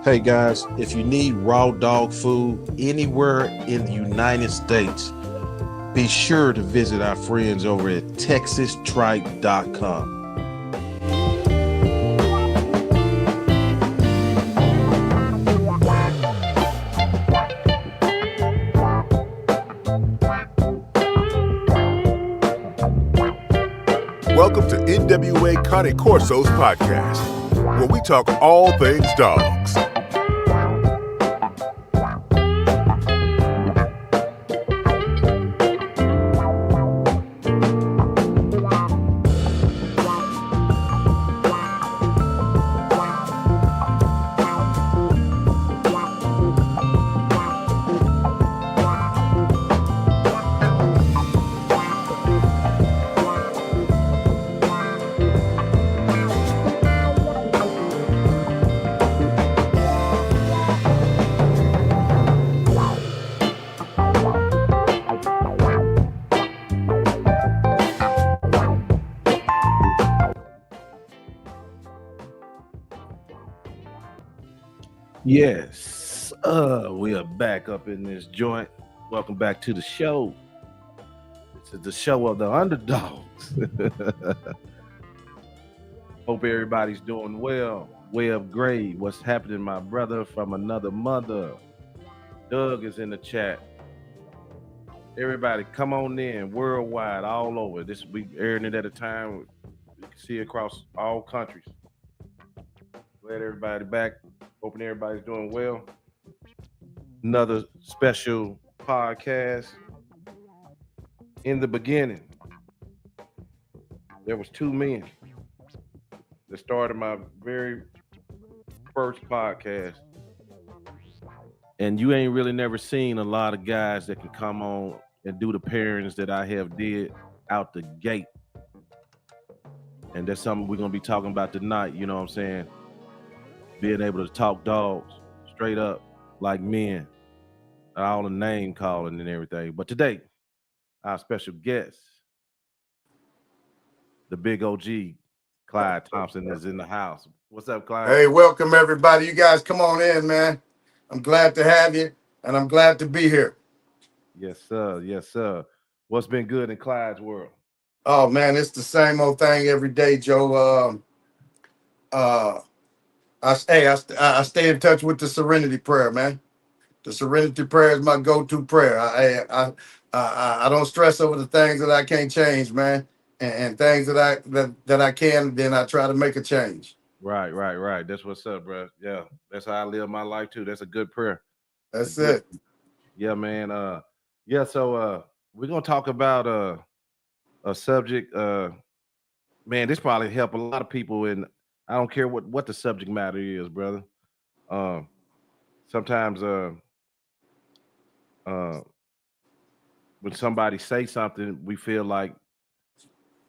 Hey guys, if you need raw dog food anywhere in the United States, be sure to visit our friends over at texastripe.com. Welcome to NWA Cane Corso's podcast, where we talk all things dogs. Yes, we are back up in this joint. Welcome back to the show. This is the show of the underdogs. Hope everybody's doing well. Web grade, what's happening, my brother from another mother? Doug is in the chat. Everybody, come on in, worldwide, all over. This we airing it at a time we can see across all countries. Glad everybody back. Hoping everybody's doing well. Another special podcast. In the beginning, there was two men that started my very first podcast. And you ain't really never seen a lot of guys that can come on and do the pairings that I have did out the gate. And that's something we're going to be talking about tonight, you know what I'm saying? Being able to talk dogs straight up like men, all the name calling and everything. But today, our special guest, the big OG, Clyde Thompson, is in the house. What's up, Clyde? Hey, welcome everybody. You guys come on in, man. I'm glad to have you, and I'm glad to be here. Yes, sir. Yes, sir. What's been good in Clyde's world? Oh, man, it's the same old thing every day, Joe. I stay in touch with the Serenity Prayer, man. The Serenity Prayer is my go-to prayer. I don't stress over the things that I can't change, man, and things that I can. Then I try to make a change. Right. That's what's up, bro. Yeah, that's how I live my life too. That's a good prayer. That's it. Yeah, man. So we're gonna talk about a subject. Man, this probably help a lot of people, and I don't care what the subject matter is, brother. Sometimes when somebody say something, we feel like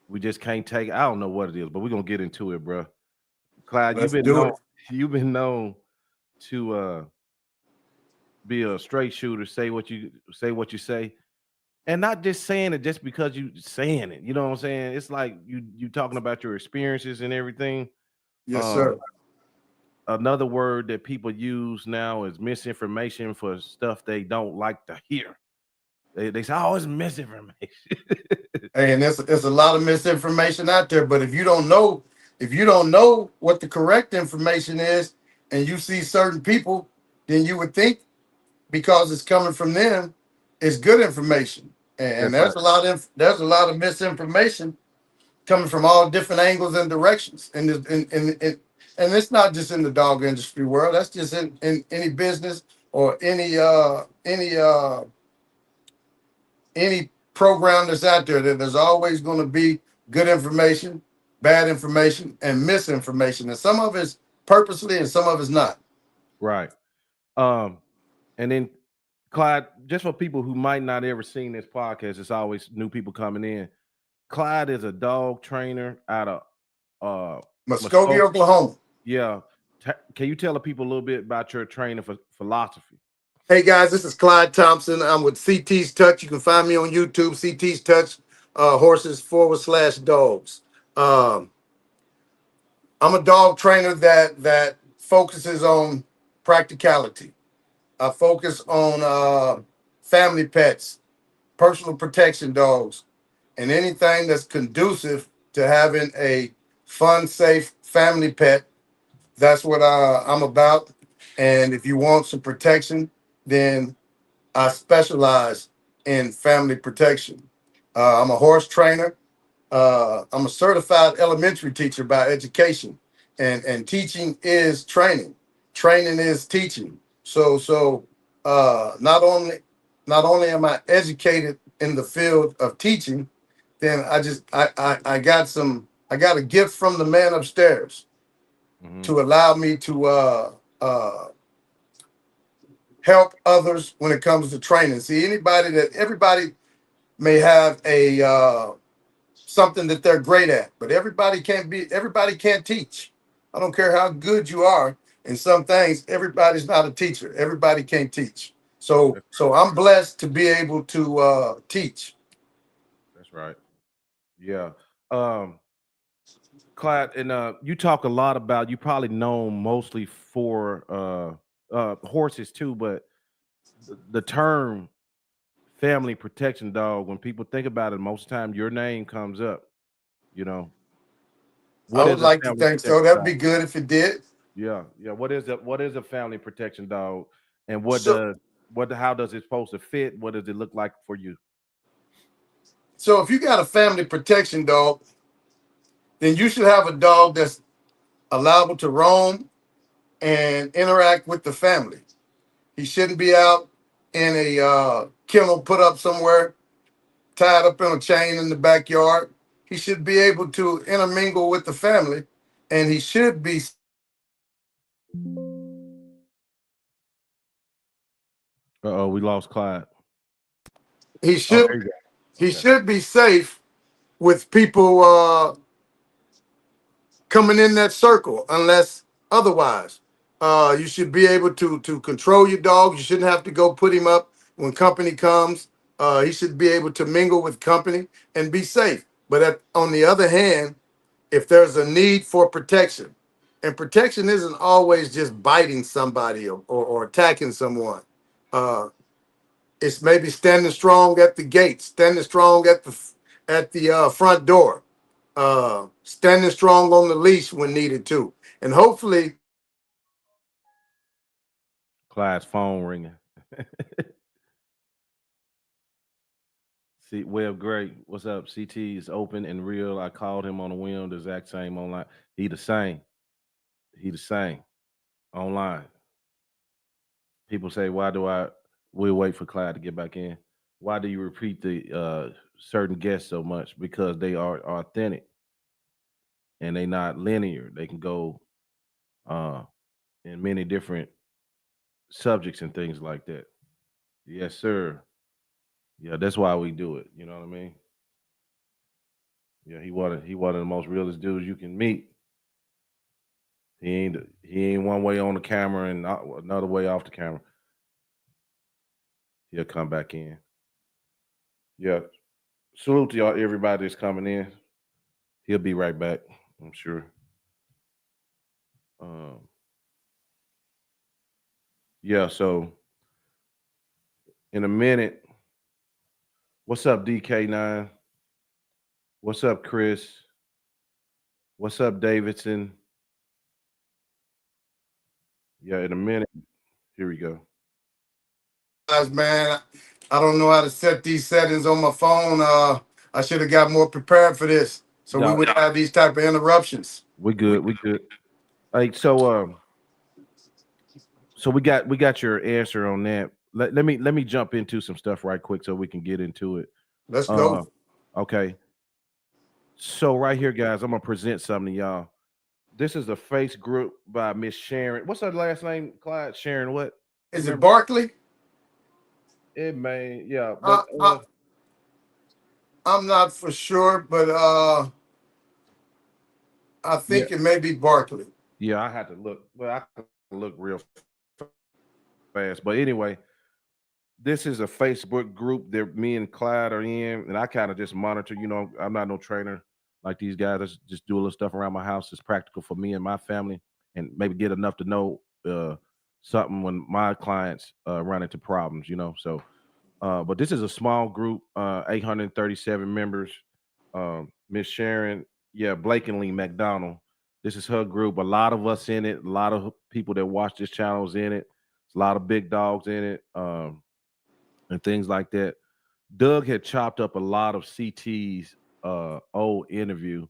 we just can't take it. I don't know what it is, but we're gonna get into it, bro. Clyde, you've been known to be a straight shooter, say what you say, and not just saying it just because you saying it. You know what I'm saying? It's like you talking about your experiences and everything. Yes, sir. Another word that people use now is misinformation for stuff they don't like to hear. They say, "Oh, it's misinformation." Hey, and there's a lot of misinformation out there. But if you don't know what the correct information is, and you see certain people, then you would think because it's coming from them, it's good information. And there's right. There's a lot of misinformation coming from all different angles and directions. And it's not just in the dog industry world. That's just in any business or any program that's out there. That there's always going to be good information, bad information, and misinformation. And some of it's purposely and some of it's not. Right. And then Clyde, just for people who might not ever seen this podcast, it's always new people coming in. Clyde is a dog trainer out of Muskogee, Oklahoma. Yeah. Can you tell the people a little bit about your training for philosophy? Hey guys, this is Clyde Thompson. I'm with CT's Touch. You can find me on YouTube, CT's Touch, horses/dogs. I'm a dog trainer that focuses on practicality. I focus on family pets, personal protection dogs, and anything that's conducive to having a fun, safe family pet. That's what I'm about. And if you want some protection, then I specialize in family protection. I'm a horse trainer. I'm a certified elementary teacher by education, and teaching is training. Training is teaching. Not only am I educated in the field of teaching, then I got a gift from the man upstairs Mm-hmm. to allow me to uh, help others when it comes to training. See, everybody may have a something that they're great at, but everybody can't teach. I don't care how good you are in some things, everybody's not a teacher. Everybody can't teach. So I'm blessed to be able to teach. That's right. Yeah. Um, Clyde, and you talk a lot about, you probably known mostly for horses too, but the term family protection dog, when people think about it, most of the time your name comes up. You know, I what would is a like to family think so. protection That'd dog? be good if it did. Yeah, yeah. What is a family protection dog, and So how does it supposed to fit? What does it look like for you? so if you got a family protection dog, then you should have a dog that's allowable to roam and interact with the family. He shouldn't be out in a kennel put up somewhere, tied up in a chain in the backyard. He should be able to intermingle with the family, and Oh, we lost Clyde. he Oh, should there you go. he Okay. should be safe with people coming in that circle, unless otherwise. You should be able to control your dog. You shouldn't have to go put him up when company comes. He should be able to mingle with company and be safe. But on the other hand, if there's a need for protection, and protection isn't always just biting somebody or attacking someone. Uh, it's maybe standing strong at the gate, standing strong at the front door, standing strong on the leash when needed too. And hopefully, Clyde's phone ringing. See, Web Great, what's up? CT is open and real. I called him on the whim, the exact same online. He the same. He the same online. People say, why do I? We'll wait for Clyde to get back in. Why do you repeat the certain guests so much? Because they are authentic and they not linear. They can go uh, in many different subjects and things like that. Yes, sir. Yeah, that's why we do it. You know what I mean? Yeah, he one of the most realest dudes you can meet. He ain't one way on the camera and another way off the camera. He'll come back in. Yeah. Salute to y'all, everybody that's coming in. He'll be right back, I'm sure. Um, yeah, so in a minute, what's up, DK9? What's up, Chris? What's up, Davidson? Yeah, in a minute. Here we go. guys, man, I don't know how to set these settings on my phone. I should have got more prepared for this, so we No, wouldn't have these type of interruptions. we good. We good. Hey, so we got your answer on that. Let me jump into some stuff right quick so we can get into it. Let's go. Uh, okay. So right here, guys, I'm gonna present something to y'all. This is a face group by Miss Sharon. What's her last name? Clyde Sharon. What? You Is it remember? Barkley? It may, yeah, but Uh, uh, I'm not for sure, but I yeah, think it may be Barkley. yeah. I had to look. Well, I can look real fast. But anyway, this is a Facebook group that me and Clyde are in, and I kind of just monitor. I'm not no trainer like these guys. I just do a little stuff around my house. It's practical for me and my family, and maybe get enough to know. something when my clients run into problems, So, but this is a small group, 837 members. Miss Sharon, yeah, Blakeney McDonald. This is her group. A lot of us in it. A lot of people that watch this channel is in it. There's a lot of big dogs in it, and things like that. Doug had chopped up a lot of CT's old interview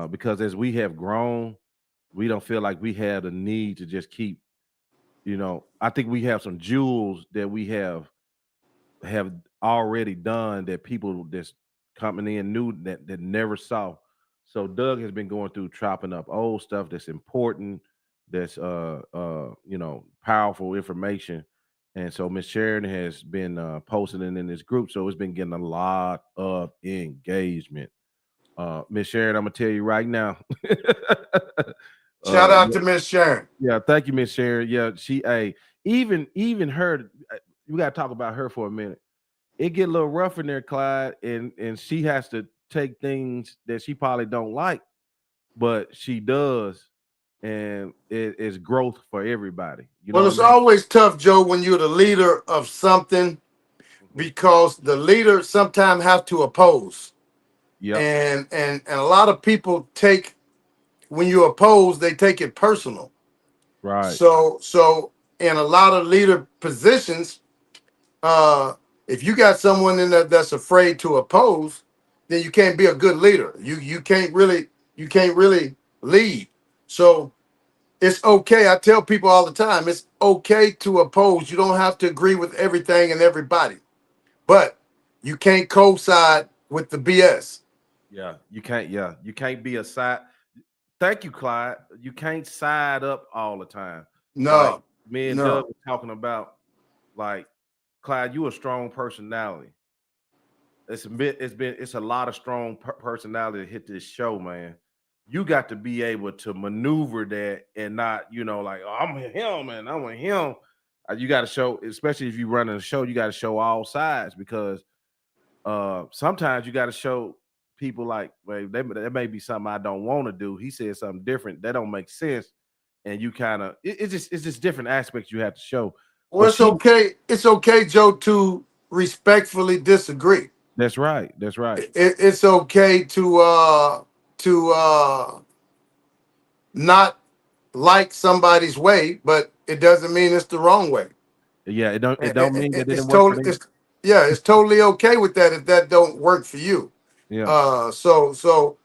because as we have grown, we don't feel like we have the need to just keep. I think we have some jewels that we have already done that people that's coming in new that never saw. So Doug has been going through chopping up old stuff that's important, that's powerful information. And so Miss Sharon has been posting it in this group. So it's been getting a lot of engagement. Miss Sharon, I'm gonna tell you right now. Shout out Yeah, to Miss Sharon. yeah, thank you, Miss Sharon. Yeah, even her. We gotta talk about her for a minute. It get a little rough in there, Clyde, and she has to take things that she probably don't like, but she does, and it's growth for everybody. You know Well, what it's I mean? always tough, Joe, when you're the leader of something Mhm. because the leader sometimes have to oppose. Yep. And a lot of people take when you oppose, they take it personal. Right. So in a lot of leader positions, uh, if you got someone in there that's afraid to oppose, then you can't be a good leader. You can't really lead. So it's okay. I tell people all the time, it's okay to oppose. You don't have to agree with everything and everybody, but you can't co-side with the BS. Yeah. You can't. Yeah. You can't be a side. Thank you, Clyde. You can't side up all the time. Like No, me and Doug no. were talking about, like Clyde, you a strong personality. It's a lot of strong personality to hit this show, man. You got to be able to maneuver that and not, like, oh, I'm him and I'm with him. You got to show, especially if you run a show, you got to show all sides because sometimes you got to show people like, well, there may be something I don't want to do. He said something different that don't make sense, and you kind of it's just different aspects you have to show. Well, But it's okay. It's okay, Joe, to respectfully disagree. that's right, that's right. It's okay to not like somebody's way, but it doesn't mean it's the wrong way. Yeah, it don't mean that it It's didn't work for totally them. it's yeah, it's totally okay with that if that don't work for you. Yeah. So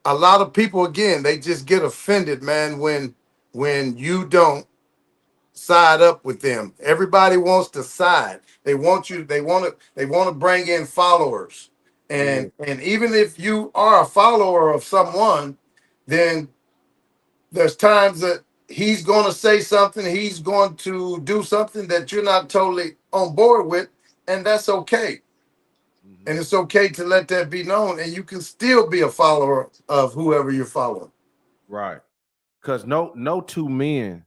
a lot of people again they just get offended, man, when you don't side up with them. Everybody wants to side. They want you. They want to bring in followers. Yeah. And even if you are a follower of someone, then there's times that he's going to say something. He's going to do something that you're not totally on board with, and that's okay. Mhm. And it's okay to let that be known. And you can still be a follower of whoever you're following. Right. Because no two men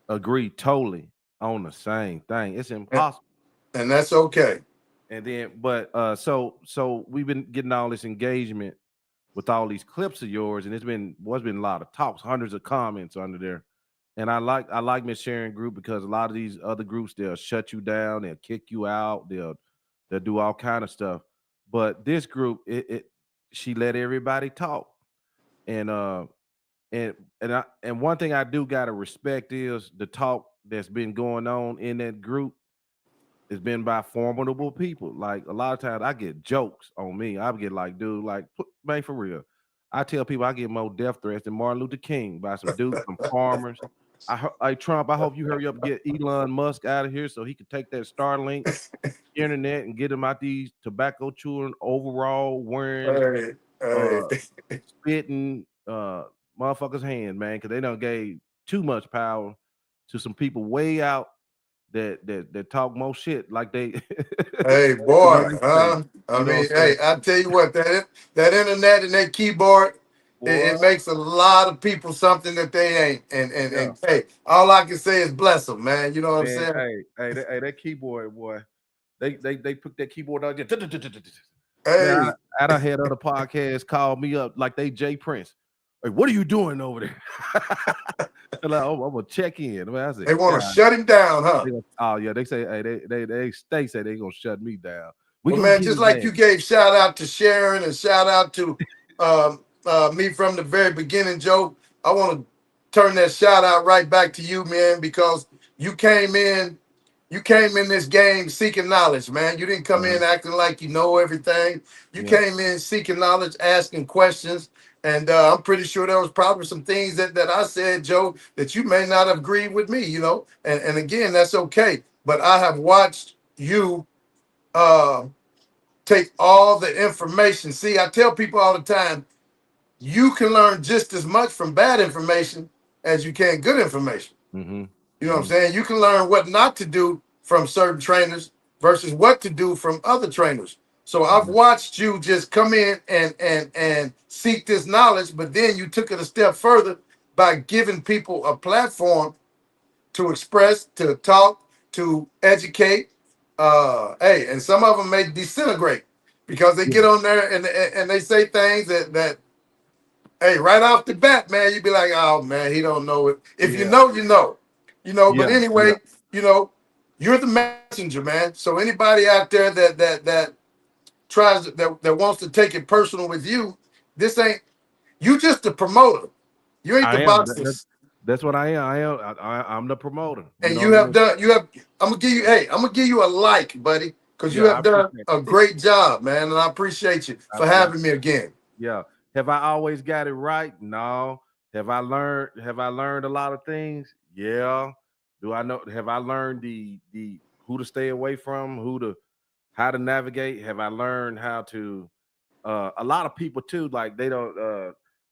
agree totally on the same thing. It's And impossible. and that's okay. And then, but so we've been getting all this engagement with all these clips of yours, and it's been a lot of talks, hundreds of comments under there. And I like Miss Sharon group because a lot of these other groups they'll shut you down, they'll kick you out, they'll do all kind of stuff. But this group, she let everybody talk, and and one thing I do gotta respect is the talk that's been going on in that group it's been by formidable people. Like a lot of times I get jokes on me. I get like, dude, like, man, for real. I tell people I get more death threats than Martin Luther King by some dudes, some farmers. Like Trump, I hope you hurry up and get Elon Musk out of here so he can take that Starlink internet and get him out these tobacco chewing overall wearing Hey, uh hey. spitting motherfuckers hand, man, because they done gave too much power to some people way out that talk more shit like they Hey, than they boy, do say. huh? I You know mean, what I'm hey, saying? I tell you what, that internet and that keyboard, it Boy, makes a lot of people something that they ain't. yeah, And hey, all I can say is bless them, man. You know what I'm man. saying? That keyboard, boy. They put that keyboard out there. Man, Hey, I done had other podcasts call me up like they Jay Prince. Hey, what are you doing over there? And like, oh, I'm gonna check in. I, mean, I said, They want to God. shut him down, huh? Oh yeah, they say, hey, they say they gonna shut me down. We Well, gonna man, get just his like ass. you gave shout out to Sharon and shout out to me from the very beginning, Joe, I want to turn that shout out right back to you, man, because you came in, you came in this game seeking knowledge, man. You didn't come Uh-huh. in acting like you know everything. You Yeah. came in seeking knowledge, asking questions. And I'm pretty sure there was probably some things that I said, Joe, that you may not have agreed with me, you know. And again, that's okay. But I have watched you uh, take all the information. See, I tell people all the time, you can learn just as much from bad information as you can good information. Mm-hmm. You know what I'm Mm-hmm. saying? You can learn what not to do from certain trainers versus what to do from other trainers. So I've Mm-hmm. watched you just come in and seek this knowledge, but then you took it a step further by giving people a platform to express, to talk, to educate. Hey, and some of them may disintegrate because they Yeah. get on there and they say things that hey, right off the bat, man, you'd be like, oh man, he don't know it. If you Yeah. know, you know, you know. But Yeah. Yeah. anyway, you know, you're the messenger, man. So anybody out there that tries that wants to take it personal with you, this ain't you just the promoter. You ain't the I am. boxers. That's what I am. I'm the promoter. You And know you what I have mean? done, you have, I'm gonna give you, hey, I'm gonna give you a like, buddy, because you Yeah, I have done appreciate a it. great job, man. And I appreciate you for Yeah. having me again. Yeah. Have I always got it right? No. Have I learned a lot of things? Yeah. Do I know have I learned the who to stay away from, how to navigate? Have I learned how to a lot of people too, like they don't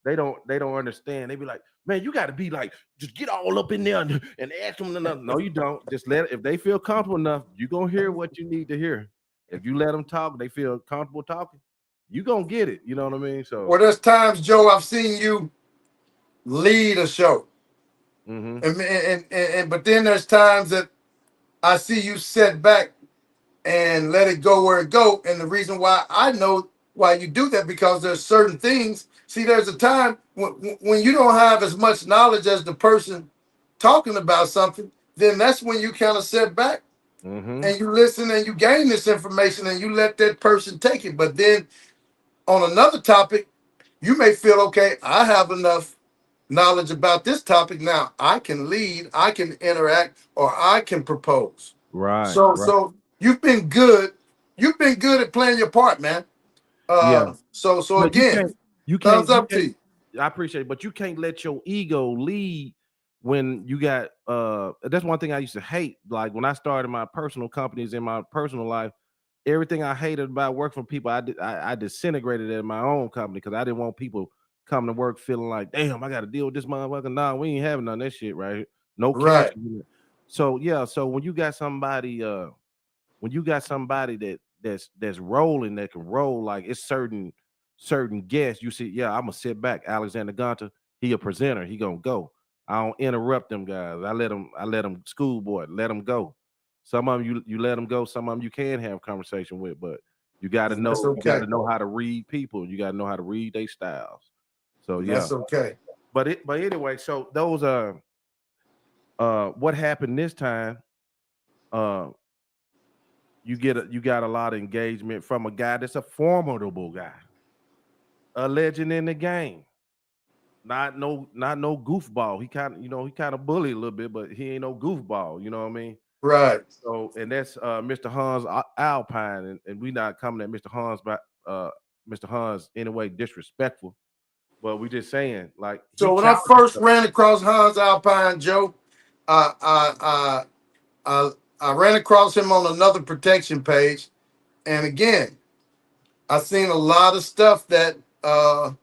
understand. They be like, man, you gotta be like, just get all up in there and ask them enough. No, you don't. Just if they feel comfortable enough, you gonna hear what you need to hear. If you let them talk, they feel comfortable talking, you gonna get it. You know what I mean? So Well, there's times, Joe, I've seen you lead a show. mm-hmm. And but then there's times that I see you set back and let it go where it go. And the reason why I know why you do that, because there's certain things. See, there's a time when you don't have as much knowledge as the person talking about something, then that's when you kind of set back Mm-hmm. and you listen and you gain this information and you let that person take it. But then on another topic, you may feel, okay, I have enough knowledge about this topic now. I can lead, I can interact, or I can propose. Right, So right. so you've been good. You've been good at playing your part, man. Yeah. So But you again, can't you thumbs can't you up to can't you. I appreciate it, but you can't let your ego lead when you got that's one thing I used to hate. Like when I started my personal companies in my personal life, everything I hated about working for people, I disintegrated it in my own company because I didn't want people coming to work feeling like, damn, I got to deal with this motherfucker. Nah, we ain't having none of that shit right here. No cash. Right. So yeah, so when you got somebody that's rolling that can roll, like it's certain guests, you see, yeah, I'm gonna sit back. Alexander Gunter, he a presenter, he gonna go. I don't interrupt them guys. I let them schoolboy, let them go. Some of them you let them go, some of them you can have conversation with, but you gotta And that's know you gotta okay. know how to read people, you gotta know how to read their styles. So And yeah. that's okay. But anyway, so those what happened this time, uh you got a lot of engagement from a guy that's a formidable guy, a legend in the game. Not no goofball. He kind of bully a little bit, but he ain't no goofball. You know what I mean? Right. So and that's Mr. Hans Alpine, and we not coming at Mr. Hans by Mr. Hans in a way disrespectful, but we just saying like he So when I challenges first us. ran across Hans Alpine, Joe, I I I I, I ran across him on another protection page, and again, I seen a lot of stuff that I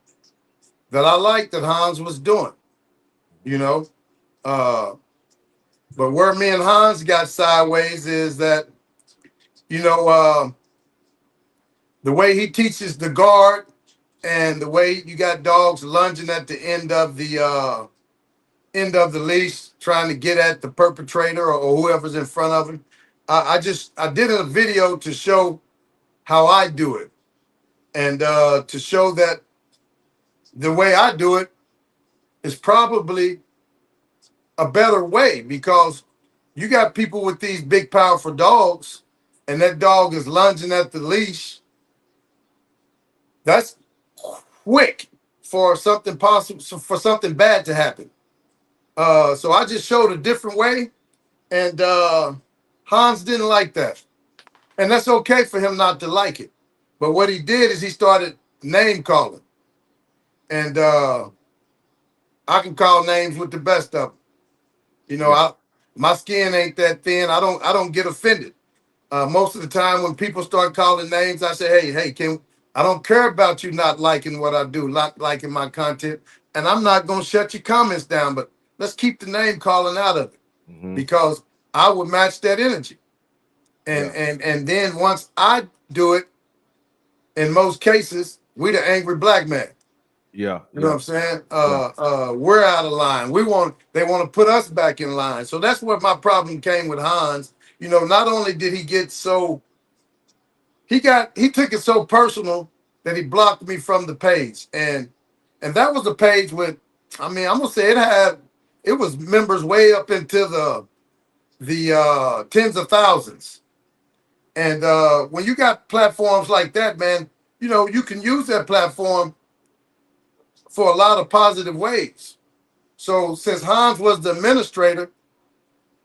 liked that Hans was doing. You know, uh, but where me and Hans got sideways is that you know the way he teaches the guard and the way you got dogs lunging at the end of the leash, trying to get at the perpetrator or whoever's in front of him. I did a video to show how I do it, and to show that the way I do it is probably a better way, because you got people with these big, powerful dogs, and that dog is lunging at the leash. That's quick for something possible, for something bad to happen. So I just showed a different way, and Hans didn't like that, and that's okay for him not to like it. But what he did is he started name calling, and I can call names with the best of them. You know, Yeah. my skin ain't that thin. I don't get offended. Most of the time when people start calling names, I say, hey, I don't care about you not liking what I do, not liking my content, and I'm not gonna shut your comments down. But let's keep the name calling out of it, Mm-hmm. because I would match that energy. And Yeah. and then once I do it, in most cases, we the angry black man. Yeah. You know what Yeah. I'm saying? Yeah. We're out of line. They want to put us back in line. So that's what my problem came with Hans. You know, not only did he get so he took it so personal that he blocked me from the page. And that was a page with, I mean, I'm gonna say it was members way up into the tens of thousands. And when you got platforms like that, man, you know, you can use that platform for a lot of positive ways. So since Hans was the administrator,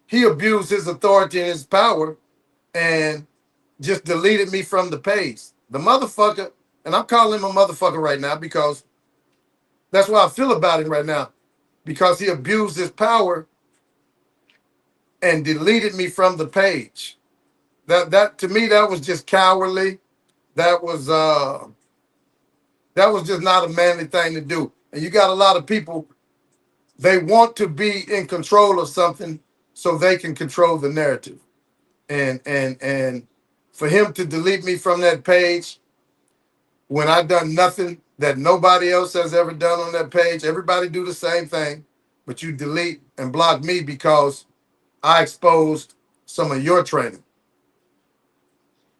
he abused his authority and his power and just deleted me from the page. The motherfucker, and I'm calling him a motherfucker right now because that's what I feel about him right now, because he abused his power and deleted me from the page. That to me, that was just cowardly. That was just not a manly thing to do. And you got a lot of people, they want to be in control of something so they can control the narrative. And for him to delete me from that page when I done nothing that nobody else has ever done on that page, everybody do the same thing, but you delete and block me because I exposed some of your training.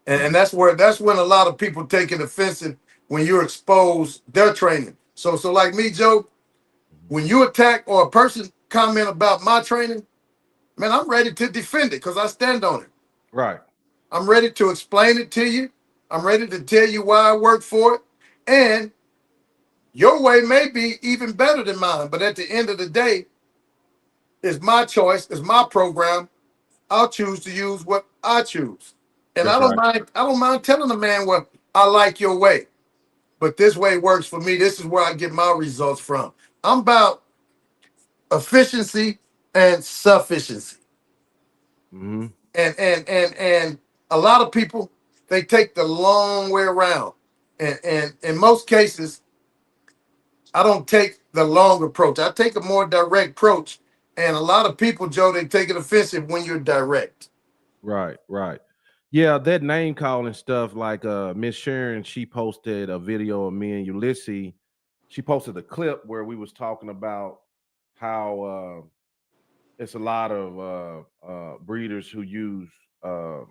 And that's when a lot of people take it offensive when you expose their training. So like me, Joe, when you attack or a person comment about my training, man, I'm ready to defend it because I stand on it. Right. I'm ready to explain it to you. I'm ready to tell you why I work for it. And your way may be even better than mine, but at the end of the day, it's my choice, it's my program. I'll choose to use what I choose. And That's right. I don't mind telling a man what I like your way. But this way works for me. This is where I get my results from. I'm about efficiency and sufficiency. Mm-hmm. And a lot of people, they take the long way around. And in most cases, I don't take the long approach. I take a more direct approach. And a lot of people, Joe, they take it offensive when you're direct. Right. Right. Yeah, that name calling stuff, like Miss Sharon, she posted a video of me and Ulysses. She posted a clip where we was talking about how it's a lot of breeders who use uh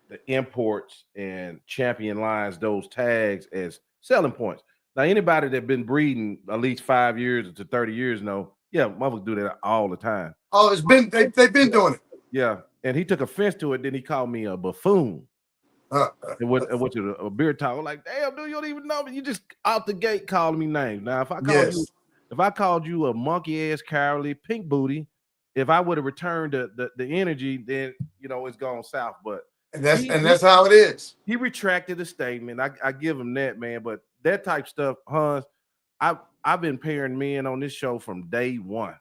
the imports and champion lines, those tags as selling points. Now, anybody that been breeding at least 5 years to 30 years know, yeah, motherfuckers do that all the time. Oh, they've been doing it. Yeah. And he took offense to it. Then he called me a buffoon. Uh, And what you a beer talk. I'm like, damn, dude, you don't even know me. You just out the gate calling me names. Now, yes. if I called you a monkey ass, cowardly, pink booty, if I would have returned the energy, then it's gone south. But And he that's how it is. he retracted the statement. I give him that, man. But that type stuff, Hans, I've been pairing men on this show from day one,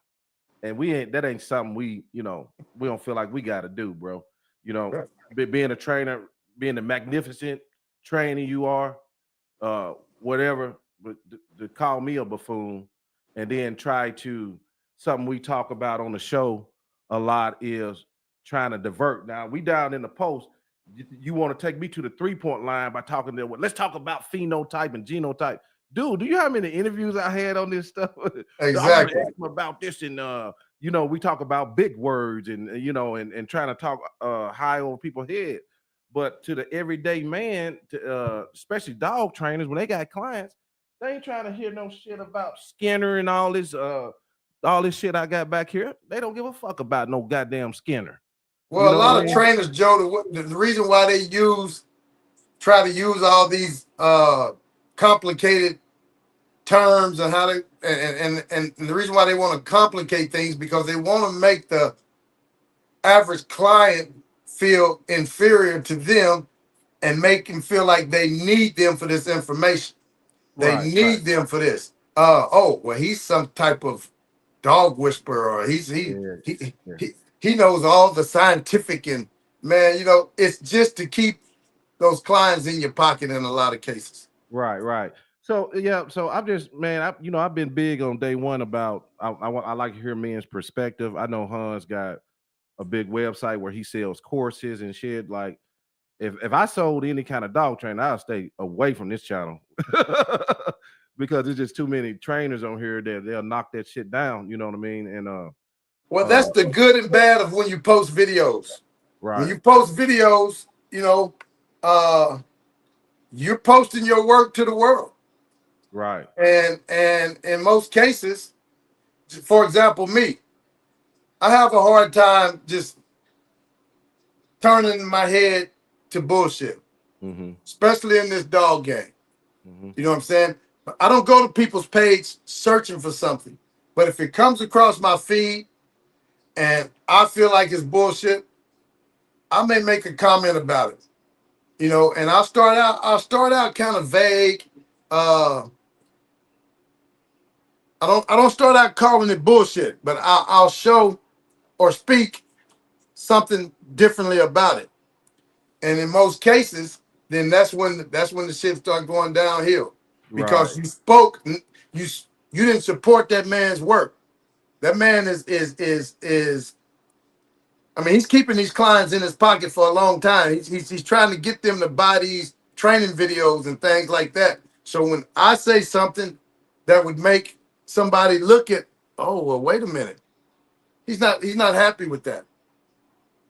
and that ain't something we don't feel like we got to do, bro. You know, Right. being a trainer, being the magnificent trainer you are, whatever, but to call me a buffoon, and then try to something we talk about on the show a lot is trying to divert. Now we down in the post. You want to take me to the 3-point line by talking there. Let's talk about phenotype and genotype. Dude, do you know how many interviews I had on this stuff? I want to Exactly. ask him about this, and we talk about big words and and trying to talk high over people's head. But to the everyday man, especially dog trainers, when they got clients, They ain't trying to hear no shit about Skinner and all this shit I got back here. They don't give a fuck about no goddamn Skinner. You Well, a know what I lot of mean? trainers, Joe, the reason why they try to use all these complicated terms and how they and the reason why they want to complicate things because they want to make the average client feel inferior to them and make them feel like they need them for this information. They Right, right. need them for this. Oh, well, he's some type of dog whisperer, or Yeah, yeah. he knows all the scientific and man, it's just to keep those clients in your pocket in a lot of cases. Right, right. So yeah, so I'm just man, I've been big on day one about I like to hear men's perspective. I know Hans got a big website where he sells courses and shit. Like if I sold any kind of dog training, I'll stay away from this channel because there's just too many trainers on here that they'll knock that shit down. You know what I mean? And Well, that's the good and bad of when you post videos. When right, you post videos, uh, you're posting your work to the world. right, And in most cases, for example, me, I have a hard time just turning my head to bullshit, mm-hmm, especially in this dog game. mm-hmm. You know what I'm saying? I don't go to people's page searching for something. But if it comes across my feed and I feel like it's bullshit, I may make a comment about it. And I'll start out kind of vague. I don't start out calling it bullshit, but I'll show or speak something differently about it. And in most cases, then that's when the shit start going downhill Right, because you didn't support that man's work. That man is I mean, he's keeping these clients in his pocket for a long time. He's trying to get them to buy these training videos and things like that. So when I say something that would make somebody look at, oh well, wait a minute, he's not happy with that.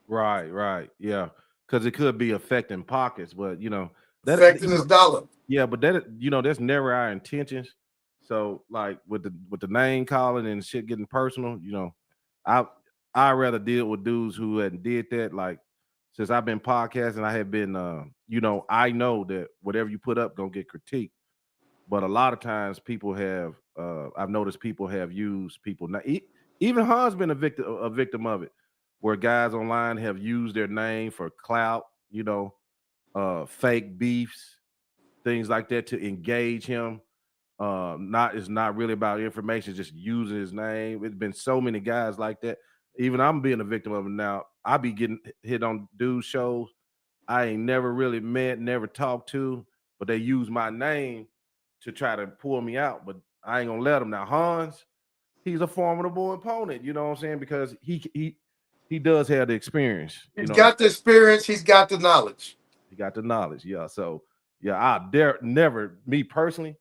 right, right. Yeah, because it could be affecting pockets, but that Affecting his dollar. yeah, but that's never our intentions. So like with the name calling and shit getting personal, I I rather deal with dudes who hadn't did that. Like since I've been podcasting, I have been I know that whatever you put up gonna get critiqued. But a lot of times people have I've noticed people have used people now even Han's been a victim of it, where guys online have used their name for clout, fake beefs, things like that to engage him. Not it's not really about information, just using his name. It's been so many guys like that. Even I'm being a victim of it now. I be getting hit on dude shows I ain't never really met, never talked to, but they use my name to try to pull me out. But I ain't gonna let him. Now Hans, he's a formidable opponent. You know what I'm saying? Because he does have the experience. He's got the experience. He's got the knowledge. He got the knowledge. Yeah. So yeah, I dare never me personally.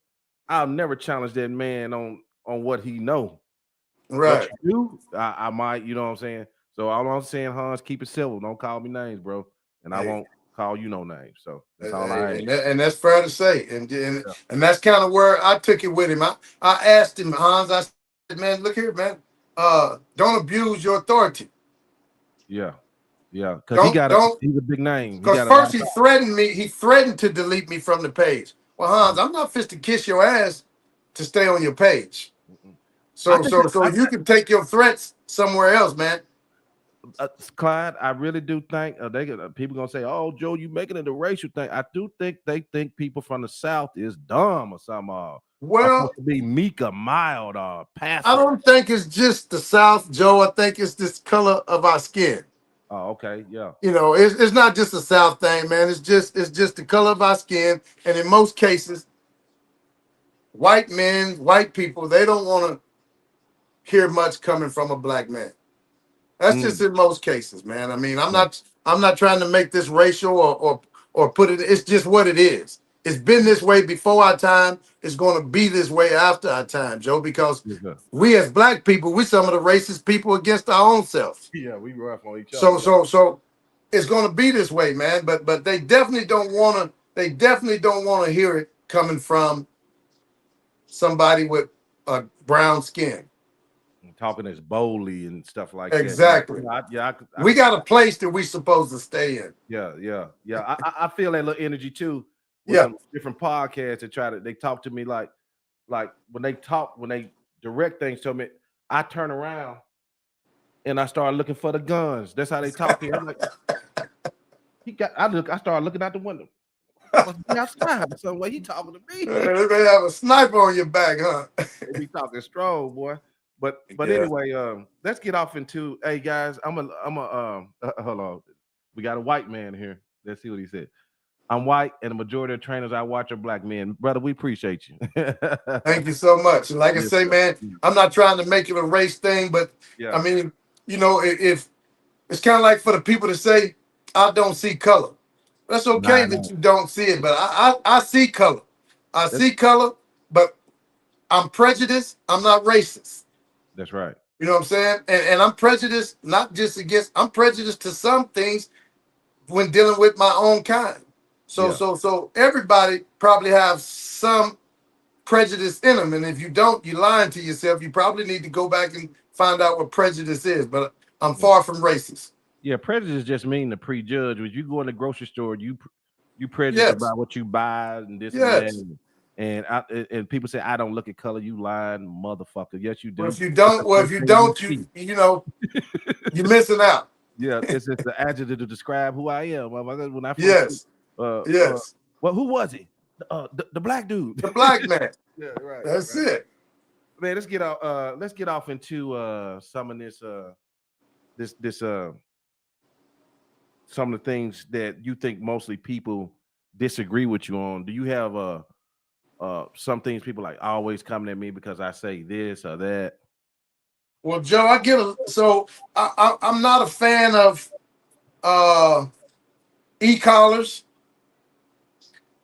I'll never challenge that man on what he know. What Right. you do, I might. You know what I'm saying. So all I'm saying, Hans, keep it civil. Don't call me names, bro, and I Hey, won't call you no names. So that's all I hey, ask. and that's fair to say. And, and Yeah. and that's kind of where I took it with him. I asked him, Hans, I said, man, look here, man. Don't abuse your authority. Yeah. Yeah. Because Don't he's a big name. He because got a lot first of he threatened me. He threatened to delete me from the page. Well, Hans, power. I'm not fit to kiss your ass to stay on your page. Mm-mm. I So think so so I you can take your threats somewhere else, man. Clyde, I really do think people gonna say, "Oh, Joe, you making it a racial thing." I do think they think people from the South is dumb or something. Are supposed Well, to be meek or mild or I passive. don't think it's just the South, Joe. I think it's this color of our skin. Oh, okay, yeah, It's not just a South thing, man. It's just the color of our skin, and in most cases, white men, white people, they don't want to hear much coming from a black man. That's just mm, in most cases, man. I mean, I'm yeah, not I'm not trying to make this racial or put it. It's just what it is. It's been this way before our time. It's going to be this way after our time, Joe. Because yeah, we as black people, we some of the racist people against our own selves. yeah. We rough on each other. So Yeah, so so it's going to be this way, man. But they definitely don't want to. They definitely don't want to hear it coming from somebody with a brown skin. Talking as boldly and stuff like that. Exactly. I We got a place that we supposed to stay in. yeah. I feel that little energy too with Yeah. some different podcasts that they talk to me like when they direct things to me, I turn around and I start looking for the guns. That's how they talk to me. I'm like, I started looking out the window. Must be outside somewhere. He talking to me. They have a sniper on your back, huh? They be talking strong, boy. But Yeah. anyway, let's get off into. Hey guys, I'm a hold on. We got a white man here. Let's see what he said. I'm white, and the majority of trainers I watch are black men. Brother, we appreciate you. Thank you so much. Like I Yes, say, sir. man, I'm not trying to make it a race thing, but Yeah. I mean, you know, if it's kind of like for the people to say, I don't see color. That's okay Nah. that you don't see it, but I see color. I see color, but I'm prejudiced. I'm not racist. That's right. You know what I'm saying? And I'm prejudiced, not just against, I'm prejudiced to some things when dealing with my own kind. So Yeah. so everybody probably have some prejudice in them. And if you don't, you're lying to yourself. You probably need to go back and find out what prejudice is. But I'm far from racist. Yeah, prejudice just mean to prejudge. When you go in the grocery store, you prejudice Yes. about what you buy and this Yes. and that. And people say I don't look at color. You lying motherfucker. Yes, you do. Well, if you It's the don't, first thing see. you know, you're missing out. Yeah, it's just the adjective to describe who I am. When I first Yes. yes. Well, who was he? The black dude. The black man. Yeah, right. That's right. it. Man, let's get off into some of this some of the things that you think mostly people disagree with you on. Do you have some things people like always coming at me because I say this or that? Well, Joe, I'm not a fan of Ecollars.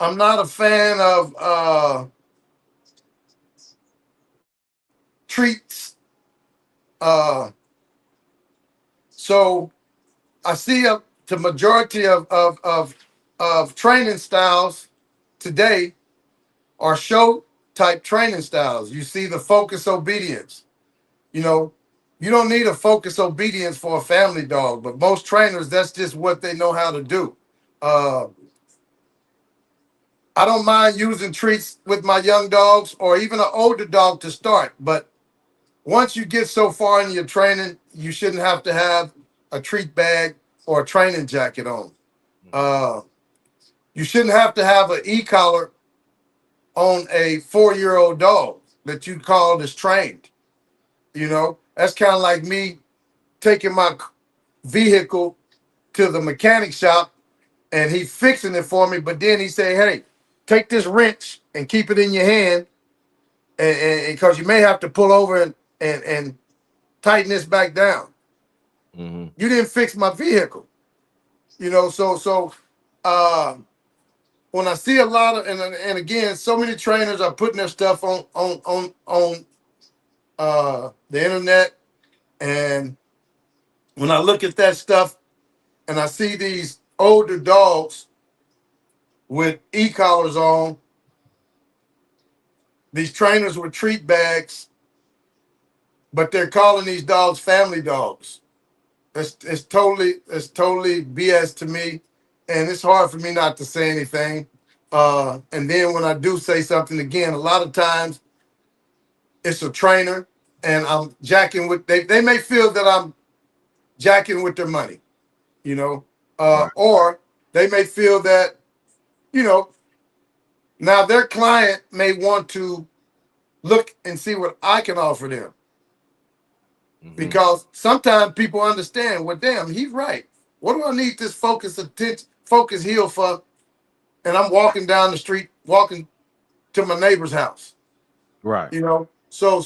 I'm not a fan of treats. So I see the majority of training styles today are show type training styles. You see the focus obedience. You know, you don't need a focus obedience for a family dog, but most trainers, that's just what they know how to do. I don't mind using treats with my young dogs or even an older dog to start, but once you get so far in your training, you shouldn't have to have a treat bag or a training jacket on. You shouldn't have to have an e-collar on a 4-year-old dog that you called as trained. You know, that's kind of like me taking my vehicle to the mechanic shop and he fixing it for me, but then he say, hey, take this wrench and keep it in your hand, and because you may have to pull over and tighten this back down. Mm-hmm. You didn't fix my vehicle. You know, so when I see a lot of and again, so many trainers are putting their stuff on the internet, and when I look at that stuff and I see these older dogs with e-collars on, these trainers with treat bags, but they're calling these dogs family dogs. It's totally BS to me, and it's hard for me not to say anything. And then when I do say something again, a lot of times it's a trainer, and I'm jacking with they may feel that I'm jacking with their money, you know, Right. or they may feel that, you know, now their client may want to look and see what I can offer them. Mm-hmm. Because sometimes people understand, well, damn, he's right. What do I need this focus heel for? And I'm walking down the street, walking to my neighbor's house. Right. You know, so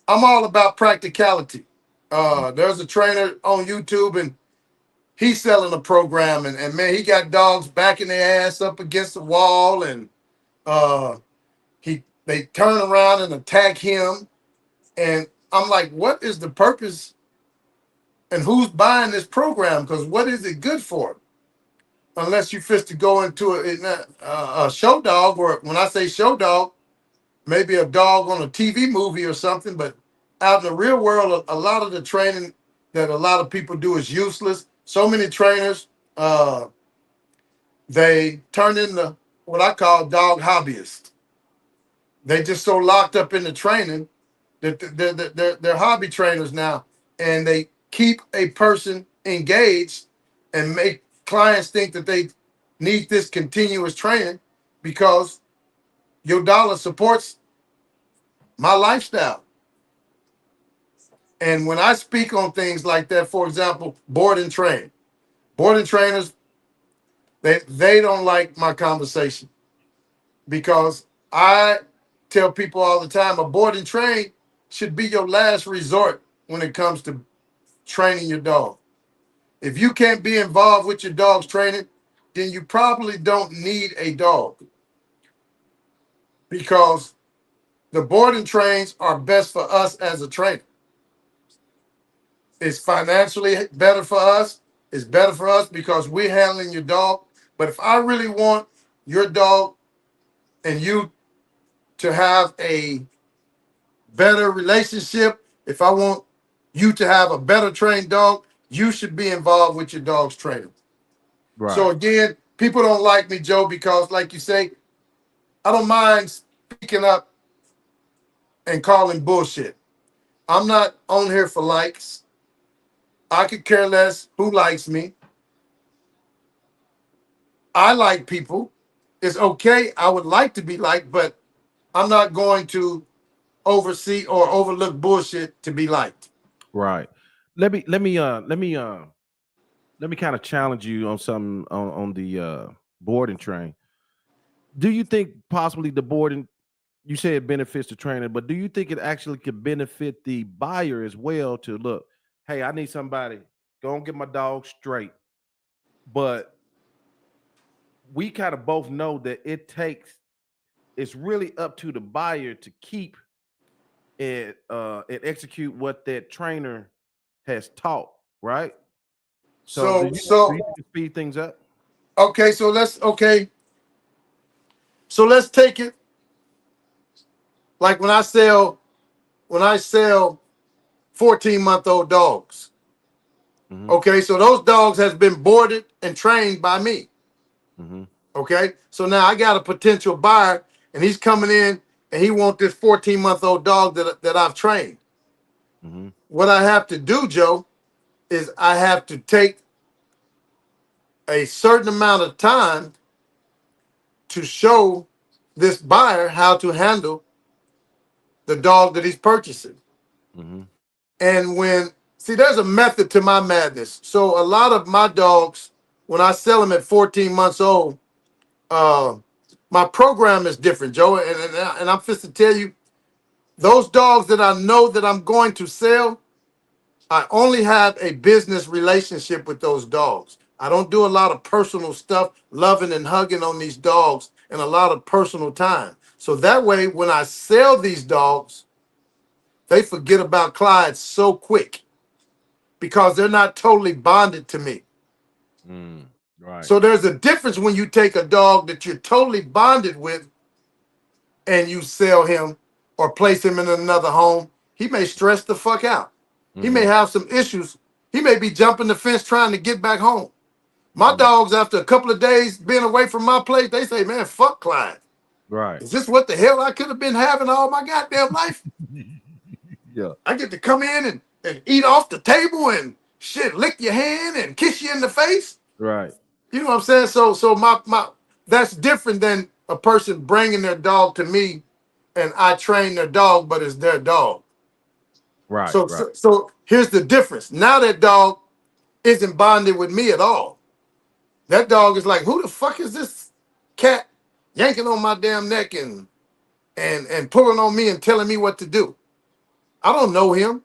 I'm all about practicality. There's a trainer on YouTube, and he's selling a program, and man, he got dogs backing their ass up against the wall, and they turn around and attack him. And I'm like, what is the purpose and who's buying this program? Because what is it good for? Unless you fit to go into a show dog, or when I say show dog, maybe a dog on a TV movie or something, but out in the real world, a lot of the training that a lot of people do is useless. So many trainers, they turn into what I call dog hobbyists. They just so locked up in the training that they're hobby trainers now, and they keep a person engaged and make clients think that they need this continuous training because your dollar supports my lifestyle. And when I speak on things like that, for example, board and train, boarding trainers, they don't like my conversation because I tell people all the time a board and train should be your last resort when it comes to training your dog. If you can't be involved with your dog's training, then you probably don't need a dog because the boarding trains are best for us as a trainer. It's financially better for us. It's better for us because we're handling your dog. But if I really want your dog and you to have a better relationship, if I want you to have a better trained dog, you should be involved with your dog's trainer. Right. So again, people don't like me, Joe, because like you say, I don't mind speaking up and calling bullshit. I'm not on here for likes. I could care less who likes me. I like people. It's okay. I would like to be liked, but I'm not going to oversee or overlook bullshit to be liked. Right. Let me kind of challenge you on something on the boarding train. Do you think possibly the boarding, you say it benefits the trainer, but do you think it actually could benefit the buyer as well to look, hey, I need somebody, go and get my dog straight. But we kind of both know that it's really up to the buyer to keep it and execute what that trainer has taught, right? So So, do so you think it speed things up? okay, so let's take it like when I sell 14-month-old dogs. Hmm. Okay, so those dogs has been boarded and trained by me. Hmm. Okay, so now I got a potential buyer, and he's coming in, and he wants this 14-month-old dog that I've trained. Hmm. What I have to do, Joe, is I have to take a certain amount of time to show this buyer how to handle the dog that he's purchasing. Hmm. And see, there's a method to my madness. So a lot of my dogs, when I sell them at 14 months old, uh, my program is different, Joe. And I'm just to tell you, those dogs that I know that I'm going to sell, I only have a business relationship with those dogs. I don't do a lot of personal stuff, loving and hugging on these dogs, and a lot of personal time. So that way, when I sell these dogs, they forget about Clyde so quick because they're not totally bonded to me. Mm, right. So there's a difference when you take a dog that you're totally bonded with and you sell him or place him in another home. He may stress the fuck out. He may Hmm. have some issues. He may be jumping the fence trying to get back home. My Hmm. dogs, after a couple of days being away from my place, they say, man, fuck Clyde. Right. Is this what the hell I could have been having all my goddamn life? Yeah. I get to come in and eat off the table and shit, lick your hand and kiss you in the face. Right. You know what I'm saying? So my that's different than a person bringing their dog to me and I train their dog, but it's their dog. Right. So Right. so, so here's the difference. Now that dog isn't bonded with me at all. That dog is like, who the fuck is this cat yanking on my damn neck and pulling on me and telling me what to do? I don't know him.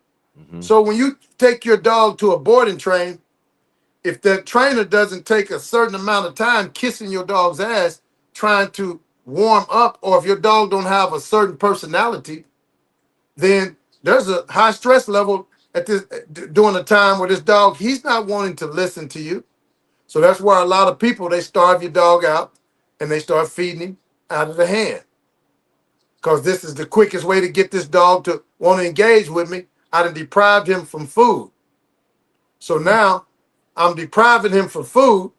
Hmm. So when you take your dog to a boarding train, if the trainer doesn't take a certain amount of time kissing your dog's ass, trying to warm up, or if your dog don't have a certain personality, then there's a high stress level at this during the time where this dog, he's not wanting to listen to you. So that's why a lot of people, they starve your dog out and they start feeding him out of the hand. because this is the quickest way to get this dog to want to engage with me. I done deprived him from food. So now I'm depriving him from food.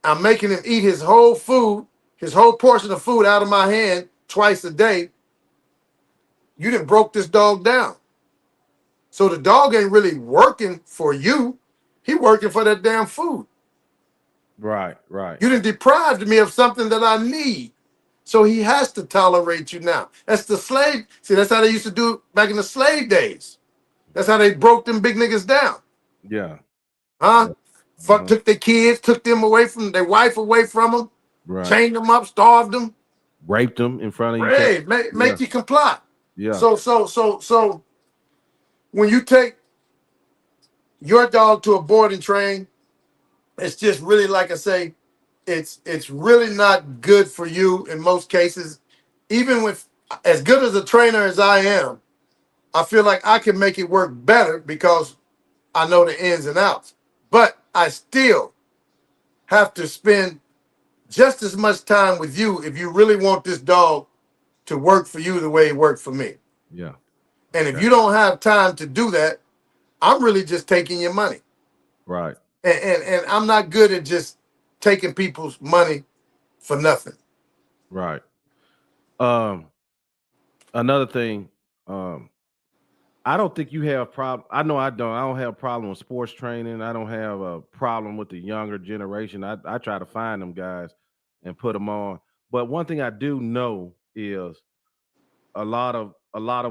I'm making him eat his whole food, his whole portion of food out of my hand twice a day. You done broke this dog down. So the dog ain't really working for you. He working for that damn food. Right, right. You done deprived me of something that I need. So he has to tolerate you now. That's the slave. See, that's how they used to do it back in the slave days. That's how they broke them big niggas down. Yeah. Huh? Fuck, took their kids, took them away from their wife, away from them, Right. chained them up, starved them, Raped them in front of you. hey, make you comply. Yeah. So when you take your dog to a boarding train, it's just really, like I say, it's really not good for you in most cases. Even with as good as a trainer as I am, I feel like I can make it work better because I know the ins and outs. But I still have to spend just as much time with you if you really want this dog to work for you the way it worked for me. Yeah. And if you don't have time to do that, I'm really just taking your money. Right. And I'm not good at just taking people's money for nothing. Right. Another thing, I don't think you have problem. I know I don't. I don't have a problem with sports training. I don't have a problem with the younger generation. I try to find them guys and put them on. But one thing I do know is a lot of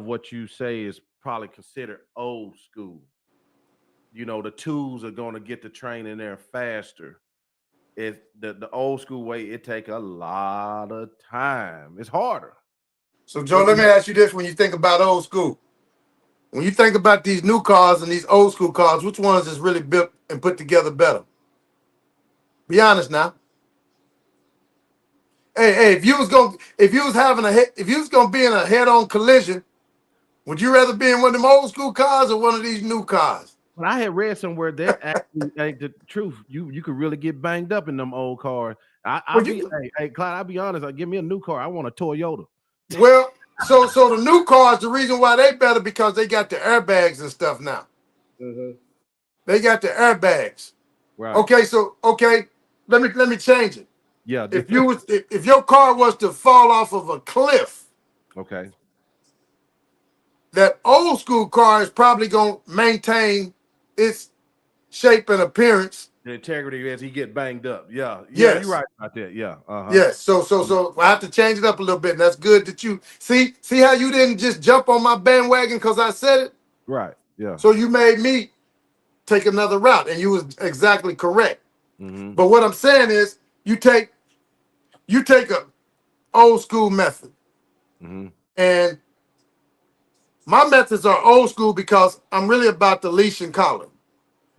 what you say is probably considered old school. The tools are going to get the training there faster. It the old school way, it take a lot of time. It's harder. So, Joe, let me ask you this: when you think about old school, when you think about these new cars and these old school cars, which ones is really built and put together better? Be honest now. Hey, if you was gonna be in a head-on collision, would you rather be in one of them old school cars or one of these new cars? But I had read somewhere that actually ain't the truth. You could really get banged up in them old cars. Hey Clyde, I'll be honest. Give me a new car. I want a Toyota. Well, so the new cars, the reason why they better because they got the airbags and stuff now. Mm-hmm. They got the airbags. Right. Okay, let me change it. Yeah. If your car was to fall off of a cliff, Okay. that old school car is probably gonna maintain its shape and appearance. The integrity as he get banged up. Yeah. Yes. You're right about that. Yeah. Uh-huh. Yes. So I have to change it up a little bit. And that's good that you see how you didn't just jump on my bandwagon because I said it. Right. Yeah. So you made me take another route, and you was exactly correct. Mm-hmm. But what I'm saying is, you take a old school method, Mm-hmm. and my methods are old school because I'm really about the leash and collar.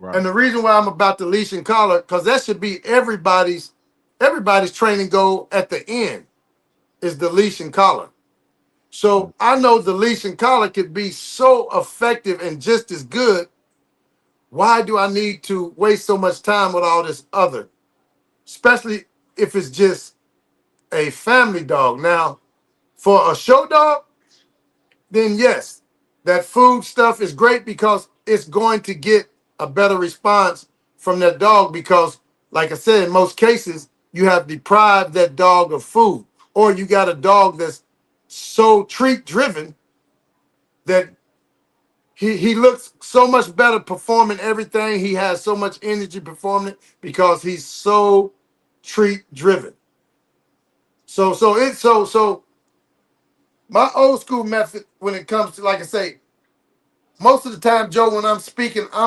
Right. And the reason why I'm about the leash and collar, because that should be everybody's training goal at the end is the leash and collar. So I know the leash and collar could be so effective and just as good. Why do I need to waste so much time with all this other? Especially if it's just a family dog. Now, for a show dog, then yes, that food stuff is great because it's going to get a better response from that dog because, like I said, in most cases, you have deprived that dog of food, or you got a dog that's so treat driven that he looks so much better performing everything. He has so much energy performing it because he's so treat driven. So my old school method when it comes to, like I say, most of the time, Joe, when I'm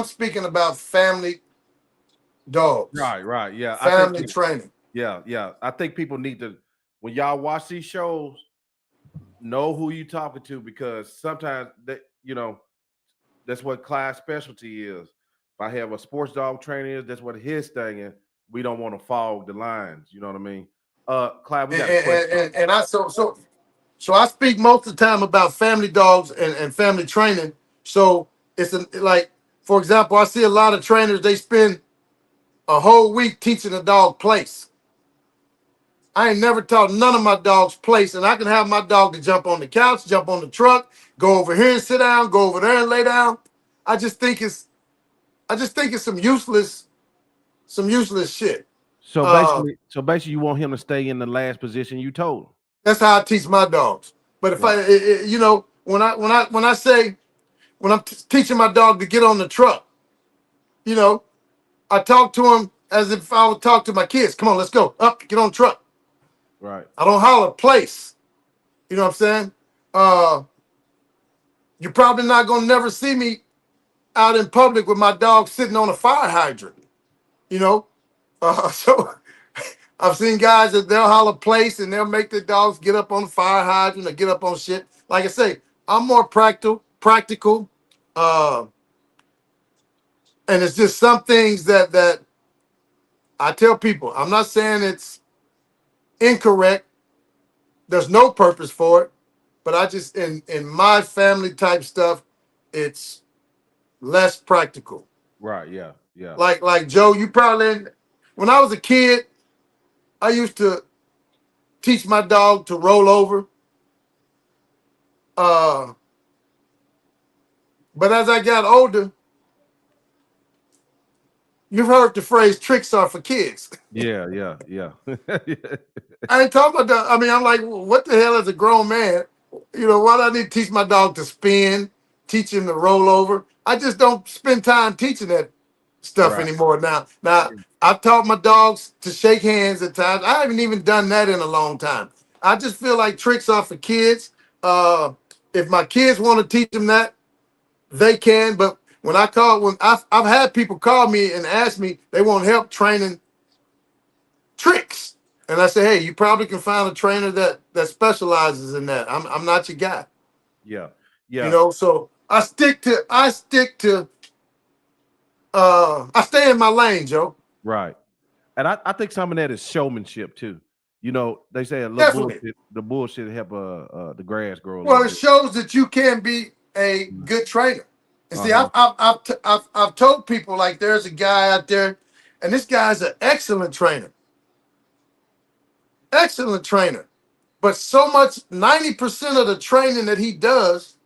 speaking about family dogs. Right. Yeah. Family training. Yeah. I think people need to, when y'all watch these shows, know who you talking to because sometimes that's what Clyde's specialty is. If I have a sports dog trainer, that's what his thing is. We don't want to fog the lines. You know what I mean? Clyde, we got a question. And I speak most of the time about family dogs and family training. So it's like, for example, I see a lot of trainers, they spend a whole week teaching a dog place. I ain't never taught none of my dogs place, and I can have my dog to jump on the couch, jump on the truck, go over here and sit down, go over there and lay down. I just think it's some useless shit. So basically, you want him to stay in the last position you told him. That's how I teach my dogs. But if Right. when I'm teaching my dog to get on the truck, you know, I talk to him as if I would talk to my kids. Come on, let's go. Up, get on the truck. Right. I don't holler place. You know what I'm saying? You're probably not gonna never see me out in public with my dog sitting on a fire hydrant. You know? So I've seen guys that they'll holler place and they'll make their dogs get up on the fire hydrant or get up on shit. Like I say, I'm more practical. And it's just some things that I tell people. I'm not saying it's incorrect. There's no purpose for it. But I just in my family type stuff, it's less practical. Right. Yeah. Yeah. Like Joe, you probably when I was a kid, I used to teach my dog to roll over. But as I got older, you've heard the phrase tricks are for kids. Yeah. Yeah. Yeah. I ain't talking about that. I mean, I'm like, what the hell is a grown man? You know, why do I need to teach my dog to spin, teach him to roll over? I just don't spend time teaching that stuff Right. anymore now. Now, I've taught my dogs to shake hands at times. I haven't even done that in a long time. I just feel like tricks are for kids. If my kids want to teach them that, they can. But when I've had people call me and ask me they want help training tricks. And I say, hey, you probably can find a trainer that specializes in that. I'm not your guy. Yeah. You Yeah. know, so I stay in my lane, Joe. Right. And I think some of that is showmanship too. You know, they say a little Definitely. bullshit. The bullshit help the grass grow a Well, little it bit. shows that you can be a good trainer. And see, Uh-huh. I've told people like there's a guy out there, and this guy's an excellent trainer. But so much 90% of the training that he does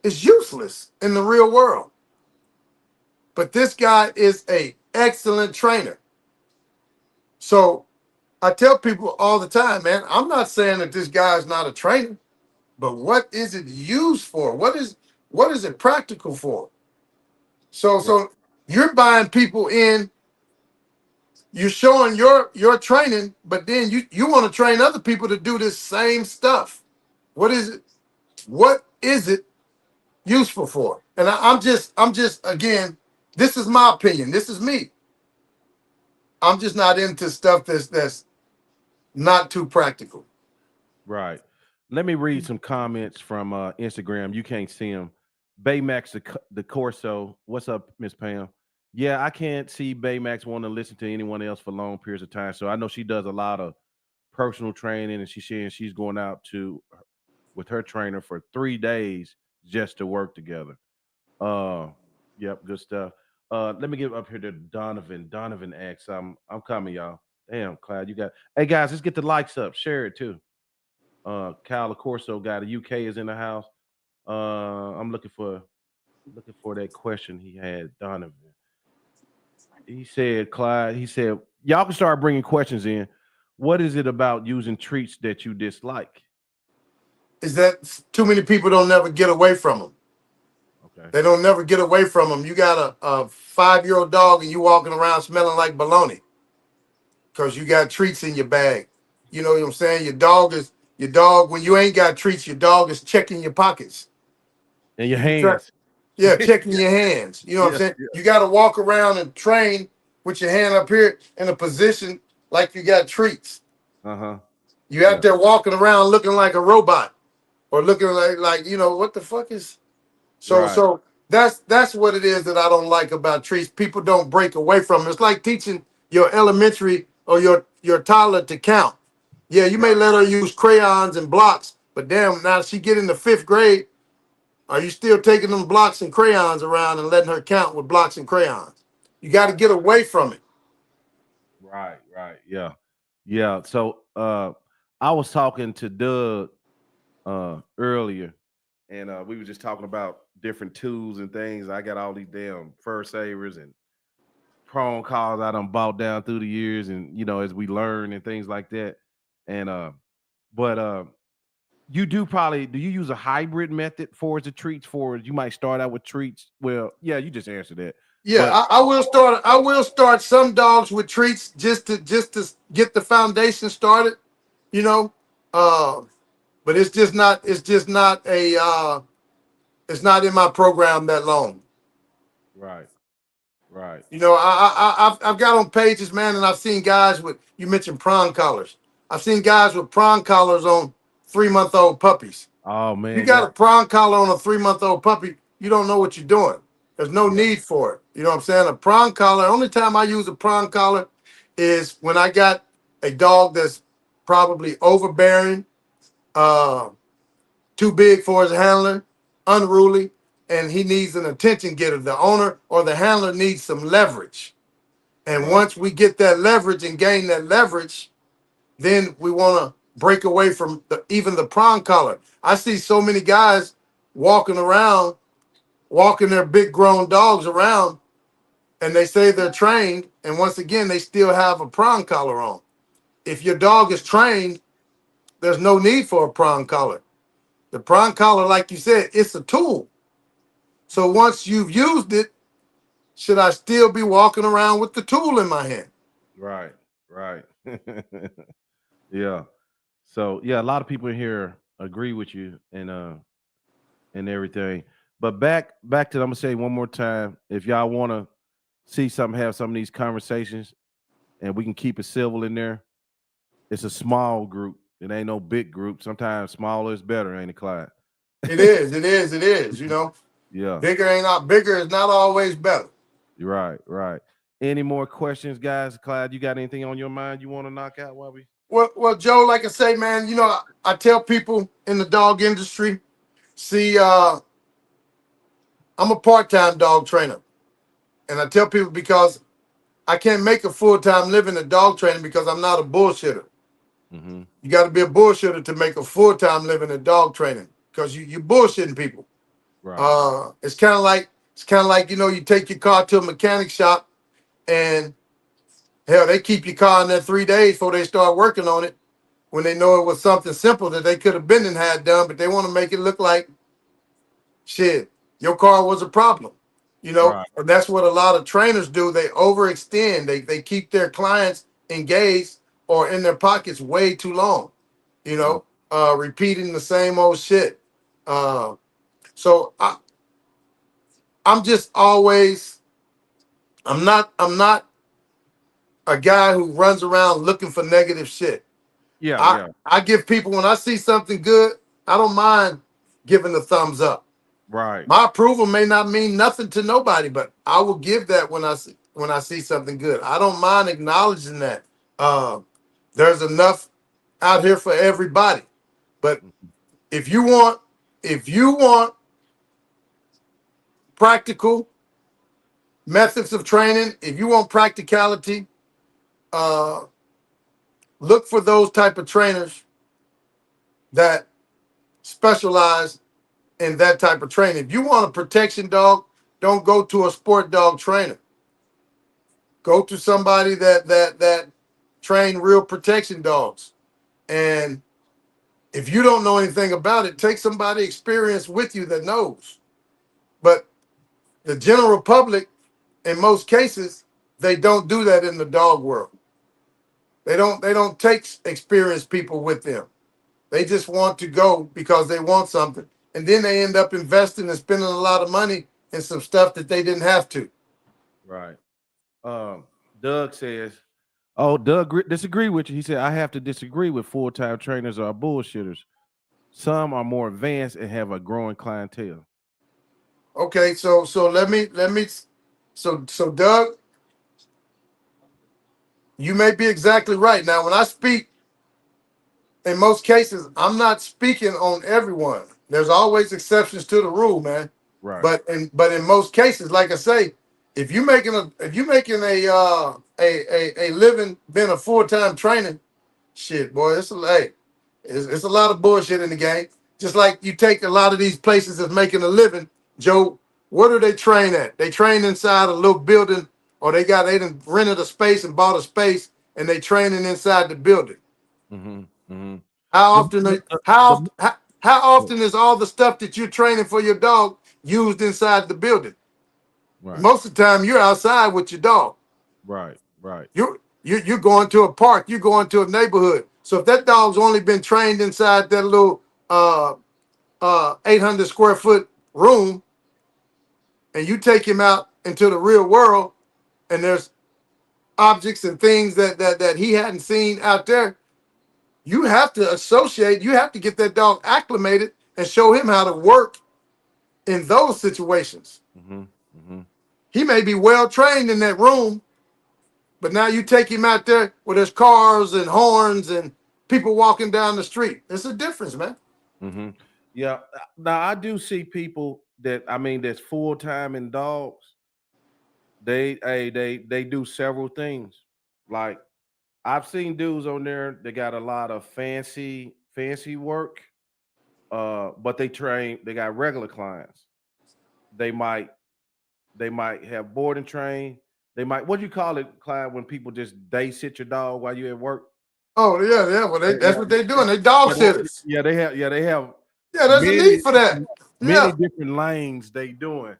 is useless in the real world. But this guy is a excellent trainer. So I tell people all the time, man, I'm not saying that this guy is not a trainer, but what is it used for? What is it practical for? Right. So you're buying people in, you're showing your training, but then you want to train other people to do this same stuff. What is it? What is it useful for? And I'm just again, this is my opinion. This is me. I'm just not into stuff that's not too practical. Right. Let me read some comments from Instagram. You can't see them. Baymax the Corso. What's up, Miss Pam? Yeah, I can't see Baymax want to listen to anyone else for long periods of time. So I know she does a lot of personal training, and she's going out with her trainer for 3 days just to work together. Uh, yep, good stuff. Let me get up here to Donovan. Donovan X. I'm coming, y'all. Damn, Clyde, you got. Hey guys, let's get the likes up. Share it too. Kyle Corso guy, the UK is in the house. I'm looking for that question he had, Donovan. He said, Clyde. He said, y'all can start bringing questions in. What is it about using treats that you dislike? Is that too many people don't never get away from them? Okay. They don't never get away from them. You got a 5-year-old dog and you walking around smelling like bologna because you got treats in your bag. You know what I'm saying? Your dog when you ain't got treats, your dog is checking your pockets. And your You try, hands. yeah, checking your hands. You know what I'm Yeah, saying? yeah. You got to walk around and train with your hand up here in a position like you got treats. Uh-huh. You Yeah. out there walking around looking like a robot or looking like you know what the fuck is. So Right. so that's what it is that I don't like about treats. People don't break away from it. It's like teaching your elementary or your toddler to count. Yeah, you may Right. let her use crayons and blocks, but damn, now she get in the 5th grade. Are you still taking them blocks and crayons around and letting her count with blocks and crayons? You got to Right. get away from it. Right. Right. Yeah. Yeah. So I was talking to Doug earlier, and we were just talking about different tools and things. I got all these damn fur savers and prong calls I done bought down through the years, and as we learn and things like that. And but you do you use a hybrid method for the treats? For you might start out with treats. Well, yeah, you just answered that. Yeah, But I will start. I will start some dogs with treats just to get the foundation started. You know, uh, but it's just not. It's just not a. It's not in my program that long. right, right. You know, I've got on pages, man, and I've seen guys with. You mentioned prong collars. I've seen guys with prong collars on 3-month-old puppies. Oh You man, got that a prong collar on a 3-month-old puppy, you don't know what you're doing. There's no yeah, need for it. You know what I'm saying? A prong collar, only time I use a prong collar is when I got a dog that's probably overbearing, uh, too big for his handler, unruly, and he needs an attention getter. The owner or the handler needs some leverage. And right, once we get that leverage and gain that leverage, then we want to break away from even the prong collar. I see so many guys walking around, walking their big grown dogs around, and they say they're trained, and once again, they still have a prong collar on. If your dog is trained, there's no need for a prong collar. The prong collar, like you said, it's a tool. So once you've used it, should I still be walking around with the tool in my hand? right, right. Yeah. So yeah, a lot of people in here agree with you and everything. But back to I'm gonna say one more time. If y'all want to see something, have some of these conversations, and we can keep it civil in there. It's a small group. It ain't no big group. Sometimes smaller is better, ain't it, Clyde? It is, it is, it is. You know, Yeah, bigger is not always better. you're right, right. Any more questions, guys? Clyde, you got anything on your mind you want to knock out while we? Well, Joe, like I say, man, you know, I tell people in the dog industry, see, I'm a part-time dog trainer. And I tell people because I can't make a full-time living in dog training because I'm not a bullshitter. Mm-hmm. You got to be a bullshitter to make a full-time living in dog training because you bullshitting people. Right. It's kind of like you know, you take your car to a mechanic shop and hell, they keep your car in there 3 days before they start working on it when they know it was something simple that they could have been and had done, but they want to make it look like shit, your car was a problem. You know, Right. and that's what a lot of trainers do. They overextend. They keep their clients engaged or in their pockets way too long. You Mm. know, repeating the same old shit. Uh, so I'm just always. I'm not a guy who runs around looking for negative shit. Yeah, I yeah. I give people when I see something good, I don't mind giving a thumbs up. Right. My approval may not mean nothing to nobody, but I will give that when I see something good. I don't mind acknowledging that. Uh, there's enough out here for everybody. But Mhm. if you want, if you want practical methods of training, if you want practicality, uh, look for those type of trainers that specialize in that type of training. If you want a protection dog, don't go to a sport dog trainer. Go to somebody that train real protection dogs. And if you don't know anything about it, take somebody experienced with you that knows. But the general public, in most cases, they don't do that in the dog world. They don't take experienced people with them. They just want to go because they want something. And then they end up investing and spending a lot of money in some stuff that they didn't have to. Right. Um, Doug says, "Oh, Doug disagree with you." He said, "I have to disagree with full-time trainers are bullshitters. Some are more advanced and have a growing clientele." Okay, so let me so Doug, you may be exactly right. Now, when I speak, in most cases, I'm not speaking on everyone. There's always exceptions to the rule, man. Right. But in most cases, like I say, if you making a living being a full time trainer, Shit, boy, it's a lot of bullshit in the game. Just like you take a lot of these places that's making a living, Joe. What do they train at? They train inside a little building, or they done rented a space and bought a space, and they training inside the building. Mm-hmm. Mm-hmm. How The, often? the, How the, how, how often is all the stuff that you're training for your dog used inside the building? right, Most of the time, you're outside with your dog. right, right. You're going to a park. You're going to a neighborhood. So if that dog's only been trained inside that little 800 square foot room, and you take him out into the real world, and there's objects and things that he hadn't seen out there, you have to associate. You have to get that dog acclimated and show him how to work in those situations. Mm-hmm. Mm-hmm. He may be well trained in that room, but now you take him out there where there's cars and horns and people walking down the street. It's a difference, man. Mm-hmm. Yeah. Now I do see people that that's full time in dogs. They do several things. Like I've seen dudes on there that got a lot of fancy work. But they got regular clients. They might have board and train. They might, what do you call it, Clyde, when people just day sit your dog while you're at work? Oh yeah, yeah. Well, that's Yeah, what they're doing. They dog sitters. they have Yeah, there's a need many for that. many Yeah. different lanes they doing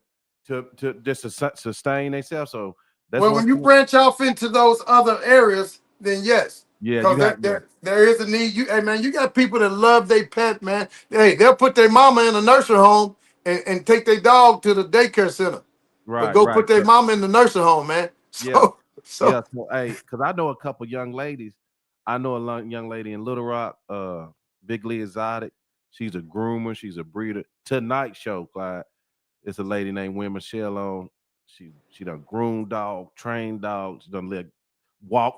to just to sustain themselves. So that's Well, one when you thing. branch off into those other areas, then yes, Yeah, you because have yeah, there is a need. Hey man, you got people that love their pet, man. Hey, they'll put their mama in a nursing home and take their dog to the daycare center, but right, go right. put their mama in the nursing home, man. Yeah, So yeah. So hey, because I know a couple young ladies. I know young lady in Little Rock, Big Lee Exotic. She's a groomer. She's a breeder. Tonight show, Clyde. It's a lady named Win Michelle on. She done groomed dog, trained dog. She done let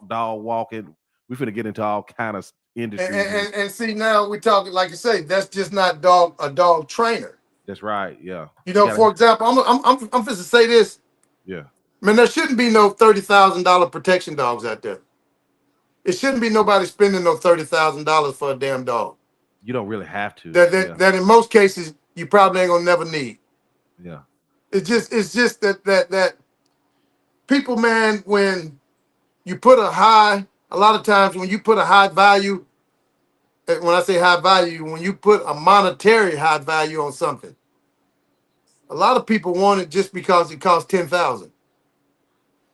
dog walking. We finna get into all kind of industries. and see now we talking like you say. That's just not a dog trainer. That's right. Yeah. You You know, gotta. for example, I'm just to say this. Yeah. Man, there shouldn't be no $30,000 protection dogs out there. It shouldn't be nobody spending no $30,000 for a damn dog. You don't really have to. That, Yeah. that that in most cases you probably ain't gonna never need. Yeah. It's just that people, man, when you put a lot of times when you put a high value, when I say high value, when you put a monetary high value on something, a lot of people want it just because it costs 10,000,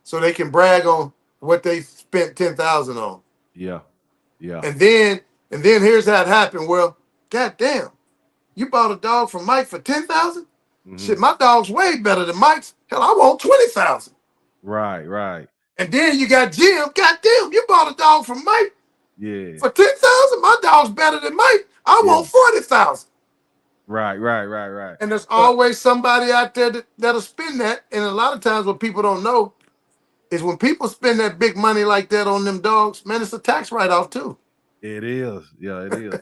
so they can brag on what they spent 10,000 on. Yeah. Yeah. And then here's how it happened. Well, goddamn, you bought a dog from Mike for 10,000? Mm-hmm. Shit, my dog's way better than Mike's. Hell, I want 20,000. Right. Right. And then you got Jim. Goddamn, you bought a dog from Mike Yeah. for 10,000. My dog's better than Mike. I Yeah. want 40,000. Right. Right. Right. Right. And there's But always somebody out there that'll spend that. And a lot of times what people don't know is when people spend that big money like that on them dogs, man, it's a tax write-off too. it is. Yeah. It is.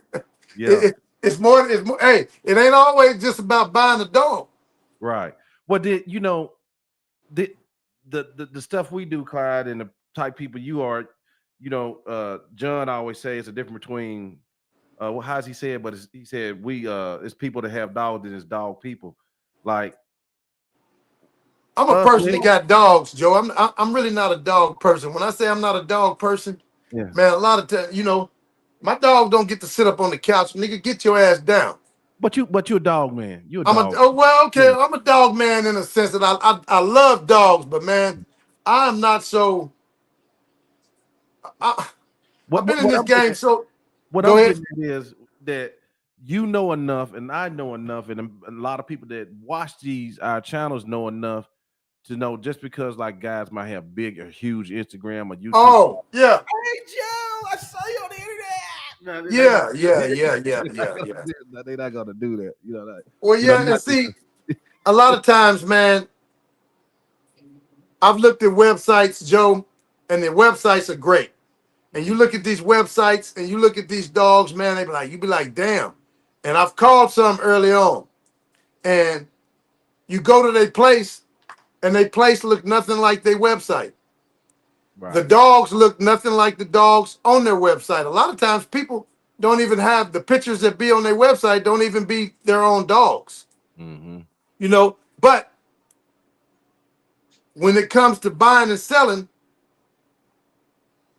Yeah. It's more. Hey, it ain't always just about buying a dog. Right. Well, the the stuff we do, Clyde, and the type people you are, John always says it's a difference between well, how's he said? But he said it's people that have dogs and it's dog people. Like I'm a us, person that got dogs, Joe. I'm really not a dog person. When I say I'm not a dog person, yeah. man, a lot of times, my dog don't get to sit up on the couch. Nigga, get your ass down. But you're a dog man. You're a I'm a dog. okay. I'm a dog man in a sense that I love dogs, but man, I'm not so. I've been in What this I'm getting game, so what go I'm ahead. getting at is that you know enough, and I know enough, and a lot of people that watch our channels know enough to know just because like guys might have big or huge Instagram or YouTube. Oh yeah, Hey Joe, I saw you on the internet. No, yeah. they're not gonna do that. Well, yeah, and see, a lot of times, man, I've looked at websites, Joe, and the websites are great. And you look at these websites and you look at these dogs, man, you be like, damn. And I've called some early on. And you go to their place, and their place look nothing like their website. The Right. dogs look nothing like the dogs on their website. A lot of times people don't even have the pictures that be on their website, don't even be their own dogs, Mm-hmm. you know. But when it comes to buying and selling,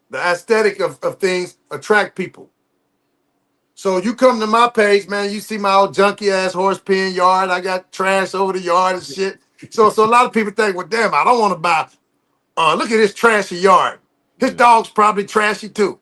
the aesthetic of things attract people. So you come to my page, man, you see my old junky ass horse pen yard. I got trash over the yard and shit. So a lot of people think, well, damn, I don't want to buy. Look at this trashy yard. His Yeah. dog's probably trashy too.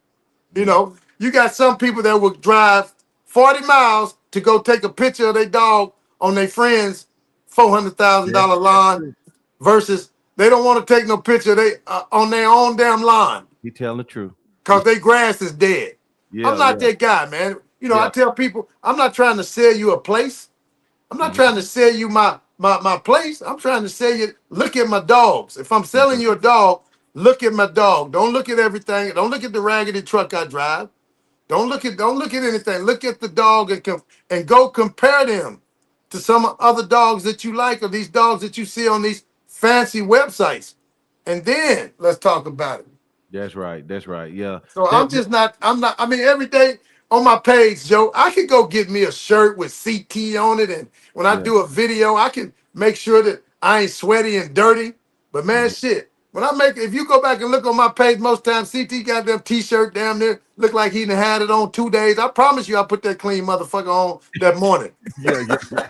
You Mm. know, you got some people that will drive 40 miles to go take a picture of their dog on their friend's That's $400,000 that's lawn true. versus they don't want to take no picture they on their own damn lawn He telling the truth. because their grass is dead. I'm Yeah, not yeah, that guy, man. You know, I yeah. tell people I'm not trying to sell you a place. I'm not Mm-hmm. trying to sell you my place. I'm trying to sell you, look at my dogs. If I'm Mm-hmm. selling you a dog, look at my dog. Don't look at everything. Don't look at the raggedy truck I drive. Don't look at anything. Look at the dog and go compare them to some other dogs that you like or these dogs that you see on these fancy websites. And then let's talk about it. That's right. That's right. Yeah. So That, I mean, every day on my page, Joe, I could go get me a shirt with CT on it. And when I yeah. do a video, I can make sure that I ain't sweaty and dirty. But man, Mhm. shit. If you go back and look on my page, most times CT got them t-shirt down there, look like he done had it on 2 days. I promise you I put that clean motherfucker on that morning. Yeah, yeah,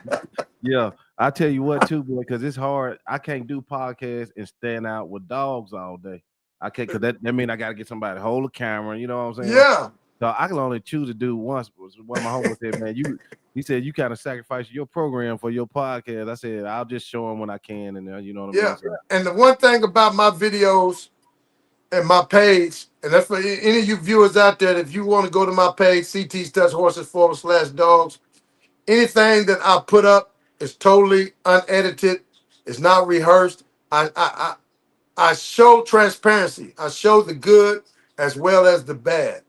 yeah. I tell you what, too, boy, because it's hard. I can't do podcasts and stand out with dogs all day. I can't, because that mean I got to get somebody to hold the camera. You know what I'm saying? Yeah. So I can only choose to do once. Was one of my homies said, man, he said you kind of sacrifice your program for your podcast. I said I'll just show him when I can, and you know what I mean. Yeah. So And the one thing about my videos and my page, and that's for any of you viewers out there, if you want to go to my page, CT's Touch Horses /dogs, anything that I put up is totally unedited. It's not rehearsed. I show transparency. I show the good as well as the bad.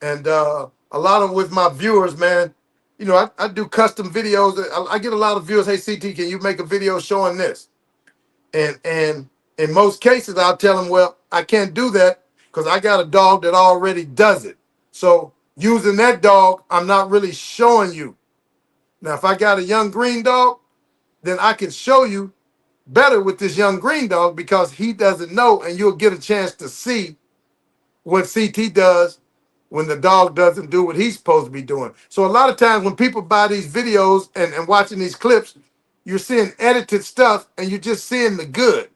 And a lot of with my viewers, man, you know, I do custom videos. I get a lot of viewers. Hey, CT, can you make a video showing this? And in most cases, I'll tell them, well, I can't do that because I got a dog that already does it. So using that dog, I'm not really showing you. Now, if I got a young green dog, then I can show you better with this young green dog because he doesn't know, and you'll get a chance to see what CT does when the dog doesn't do what he's supposed to be doing. So a lot of times when people buy these videos and watching these clips, you're seeing edited stuff and you're just seeing the good.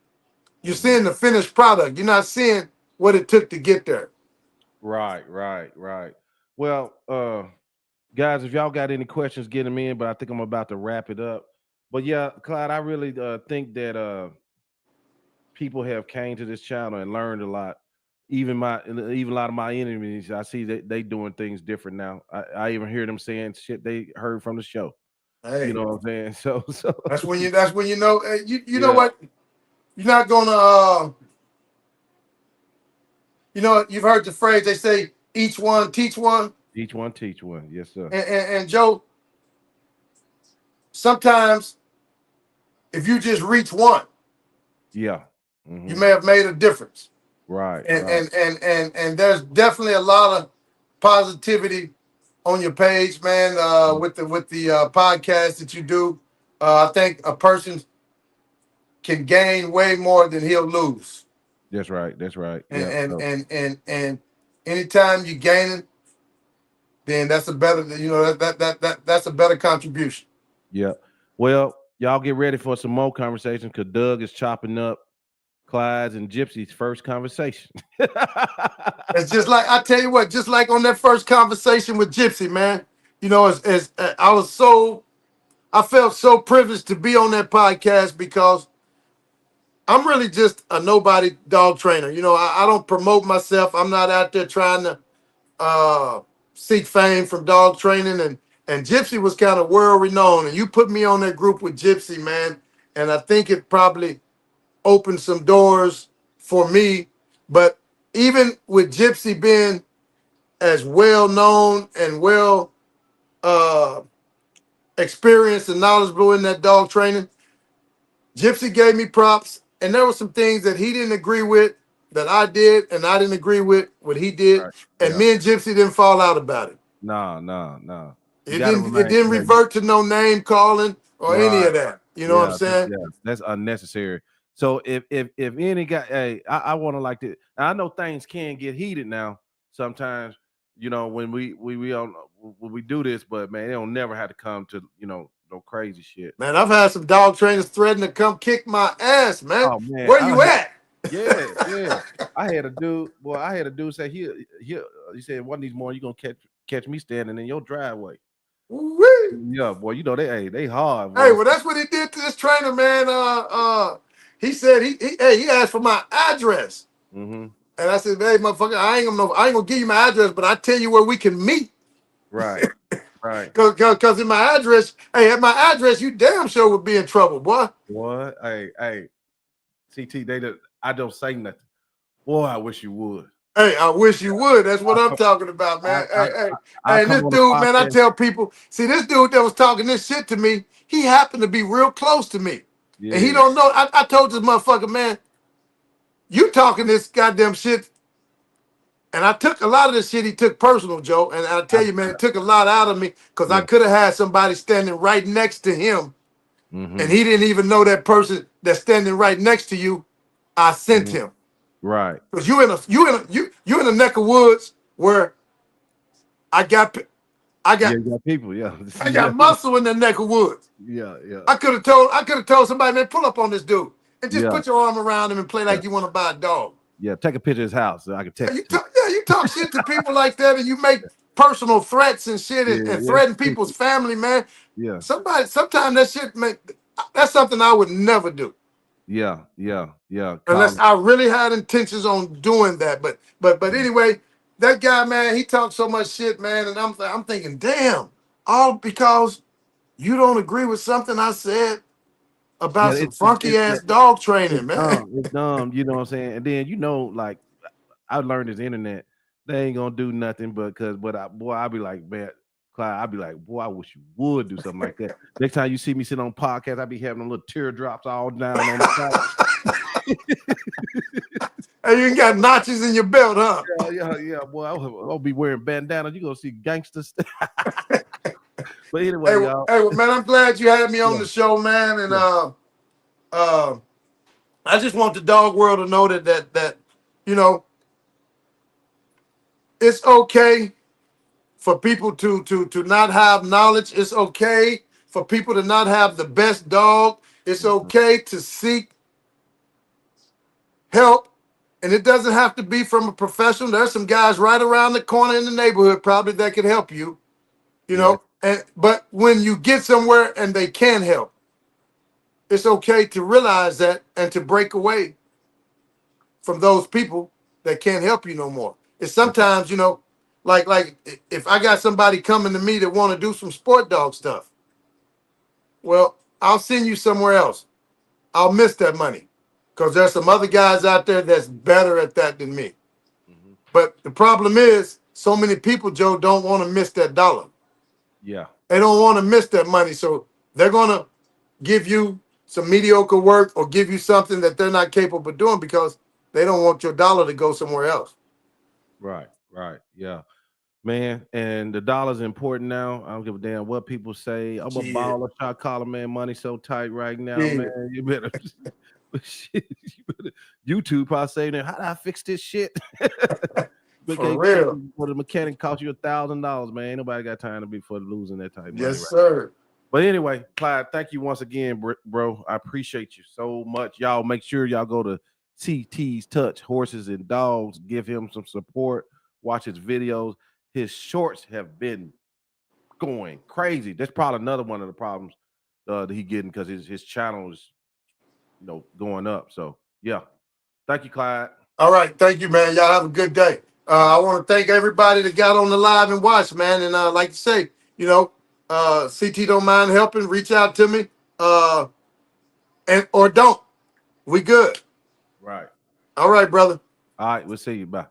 You're mhm. seeing the finished product. You're not seeing what it took to get there. Right, right, right. Well, guys, if y'all got any questions, get them in. But I think I'm about to wrap it up. But yeah, Clyde, I really think that people have came to this channel and learned a lot. Even a lot of my enemies, I see that they doing things different now. I even hear them saying shit they heard from the show. You Hey, know what I'm saying? So that's when you know you know yeah, what? You're not gonna you know, you've heard the phrase they say each one teach one. each one teach one. Yes, sir. And Joe, sometimes if you just reach one, Yeah. you Hmm. may have made a difference. Right, And right. there's definitely a lot of positivity on your page, man. Mhm. With the podcast that you do, I think a person can gain way more than he'll lose. That's right. That's right. And Yeah. and So and and and anytime you gain it, then that's a better, you know, that's a better contribution. yeah. Well, y'all get ready for some more conversation because Doug is chopping up Clyde's and Gypsy's first conversation. It's just like I tell you what, just like on that first conversation with Gypsy, man. You know, as I felt so privileged to be on that podcast because I'm really just a nobody dog trainer. You know, I don't promote myself. I'm not out there trying to uh, seek fame from dog training. And Gypsy was kind of world renowned. And you put me on that group with Gypsy, man. And I think it probably opened some doors for me. But even with Gypsy being as well known and well uh, experienced and knowledgeable in that dog training, Gypsy gave me props, and there were some things that he didn't agree with, that I did, and I didn't agree with what he did, Right. and Yeah. me and Gypsy didn't fall out about it. No. You It gotta didn't. It remain. didn't Yeah. revert to no name calling or any Right. of that. You know what I'm Yeah. saying? That's unnecessary. So if any guy, hey, I want to like to. I know things can get heated now. Sometimes, when we on when we do this, but man, it don't never have to come to no crazy shit. Man, I've had some dog trainers threaten to come kick my ass, man. Oh man, Where you at? yeah. I had a dude say he said one of these mornings you gonna catch me standing in your driveway. Woo-wee. Yeah, boy, they hard. Hey, Boy. well, that's what he did to this trainer, man. He said he asked for my address, Mm-hmm. and I said, hey, motherfucker, I ain't gonna give you my address, but I tell you where we can meet. Right. Cause in my address, hey, at my address, you damn sure would be in trouble, boy. What? Hey, CT, I don't say nothing. Boy, I wish you would. Hey, I wish you would. That's what I I'm come, talking about, man. I, I Hey, come this on the dude, man, I podcast. tell people, see, this dude that was talking this shit to me, he happened to be real close to me. And he Yeah. don't know. I told this motherfucker, man, you talking this goddamn shit. And I took a lot of this shit he took personal, Joe. And I tell you, man, it took a lot out of me because I Yeah. could have had somebody standing right next to him. Mm-hmm. And he didn't even know that person that's standing right next to you. I sent Mm-hmm. him. Right. Because you in a neck of woods where I got Yeah, you got people. Yeah. I got muscle in the neck of woods. Yeah. I could have told somebody, man, pull up on this dude and just Yeah. put your arm around him and play Yeah. like you want to buy a dog. Yeah. Take a picture of his house so I can text it to You talk shit to people like that, and you make personal threats and shit, and you. threaten people's family, man. Yeah. Sometimes that shit, man, that's something I would never do Yeah. unless I really had intentions on doing that. But anyway, that guy, man, he talked so much shit, man, and I'm thinking, damn, all because you don't agree with something I said Yeah. about some funky ass dog training, It's man. dumb. It's dumb. You know what I'm saying? And then like I learned this internet. They ain't gonna do nothing I'll be like, man, Clyde, I'll be like, boy, I wish you would do something like that. Next time you see me sit on podcast, I'll be having them little teardrops all down on the side. Hey, you got notches in your belt, huh? Yeah, boy, I'll be wearing bandanas. You gonna see gangsters. But Hey, anyway, y'all. well, man, I'm glad you had me on Yeah, the show, man. And yeah. I just want the dog world to know that you know it's okay for people to not have knowledge. It's okay for people to not have the best dog. It's okay to seek help, and it doesn't have to be from a professional. There's some guys right around the corner in the neighborhood probably that could help you. You Yeah, know, but when you get somewhere and they can help, it's okay to realize that and to break away from those people that can't help you no more. It's sometimes, like if I got somebody coming to me that want to do some sport dog stuff, well, I'll send you somewhere else. I'll miss that money because there's some other guys out there that's better at that than me. mhm. But the problem is, so many people, Joe, don't want to miss that dollar. Yeah, They don't want to miss that money, so they're gonna give you some mediocre work or give you something that they're not capable of doing because they don't want your dollar to go somewhere else. right, yeah. Man, and the dollar's important now. I don't give a damn what people say. I'm a Yeah. baller, shot caller, man. Money so tight right now, Yeah. man. You better, shit, YouTube probably saying, how do I fix this shit? For real. For the mechanic cost you $1,000, man. Ain't nobody got time to be for losing that type of money. Yes, Right? sir. But anyway, Clyde, thank you once again, bro. I appreciate you so much. Y'all make sure y'all go to CT's Touch Horses and Dogs. Give him some support. Watch his videos. His shorts have been going crazy. That's probably another one of the problems that he getting because his channel is, going up. So yeah, thank you, Clyde. All right. Thank you, man. Y'all have a good day. I want to thank everybody that got on the live and watched, man. And like to say, CT don't mind helping. Reach out to me, or don't. We good. Right. All right, brother. All right. We'll see you. Bye.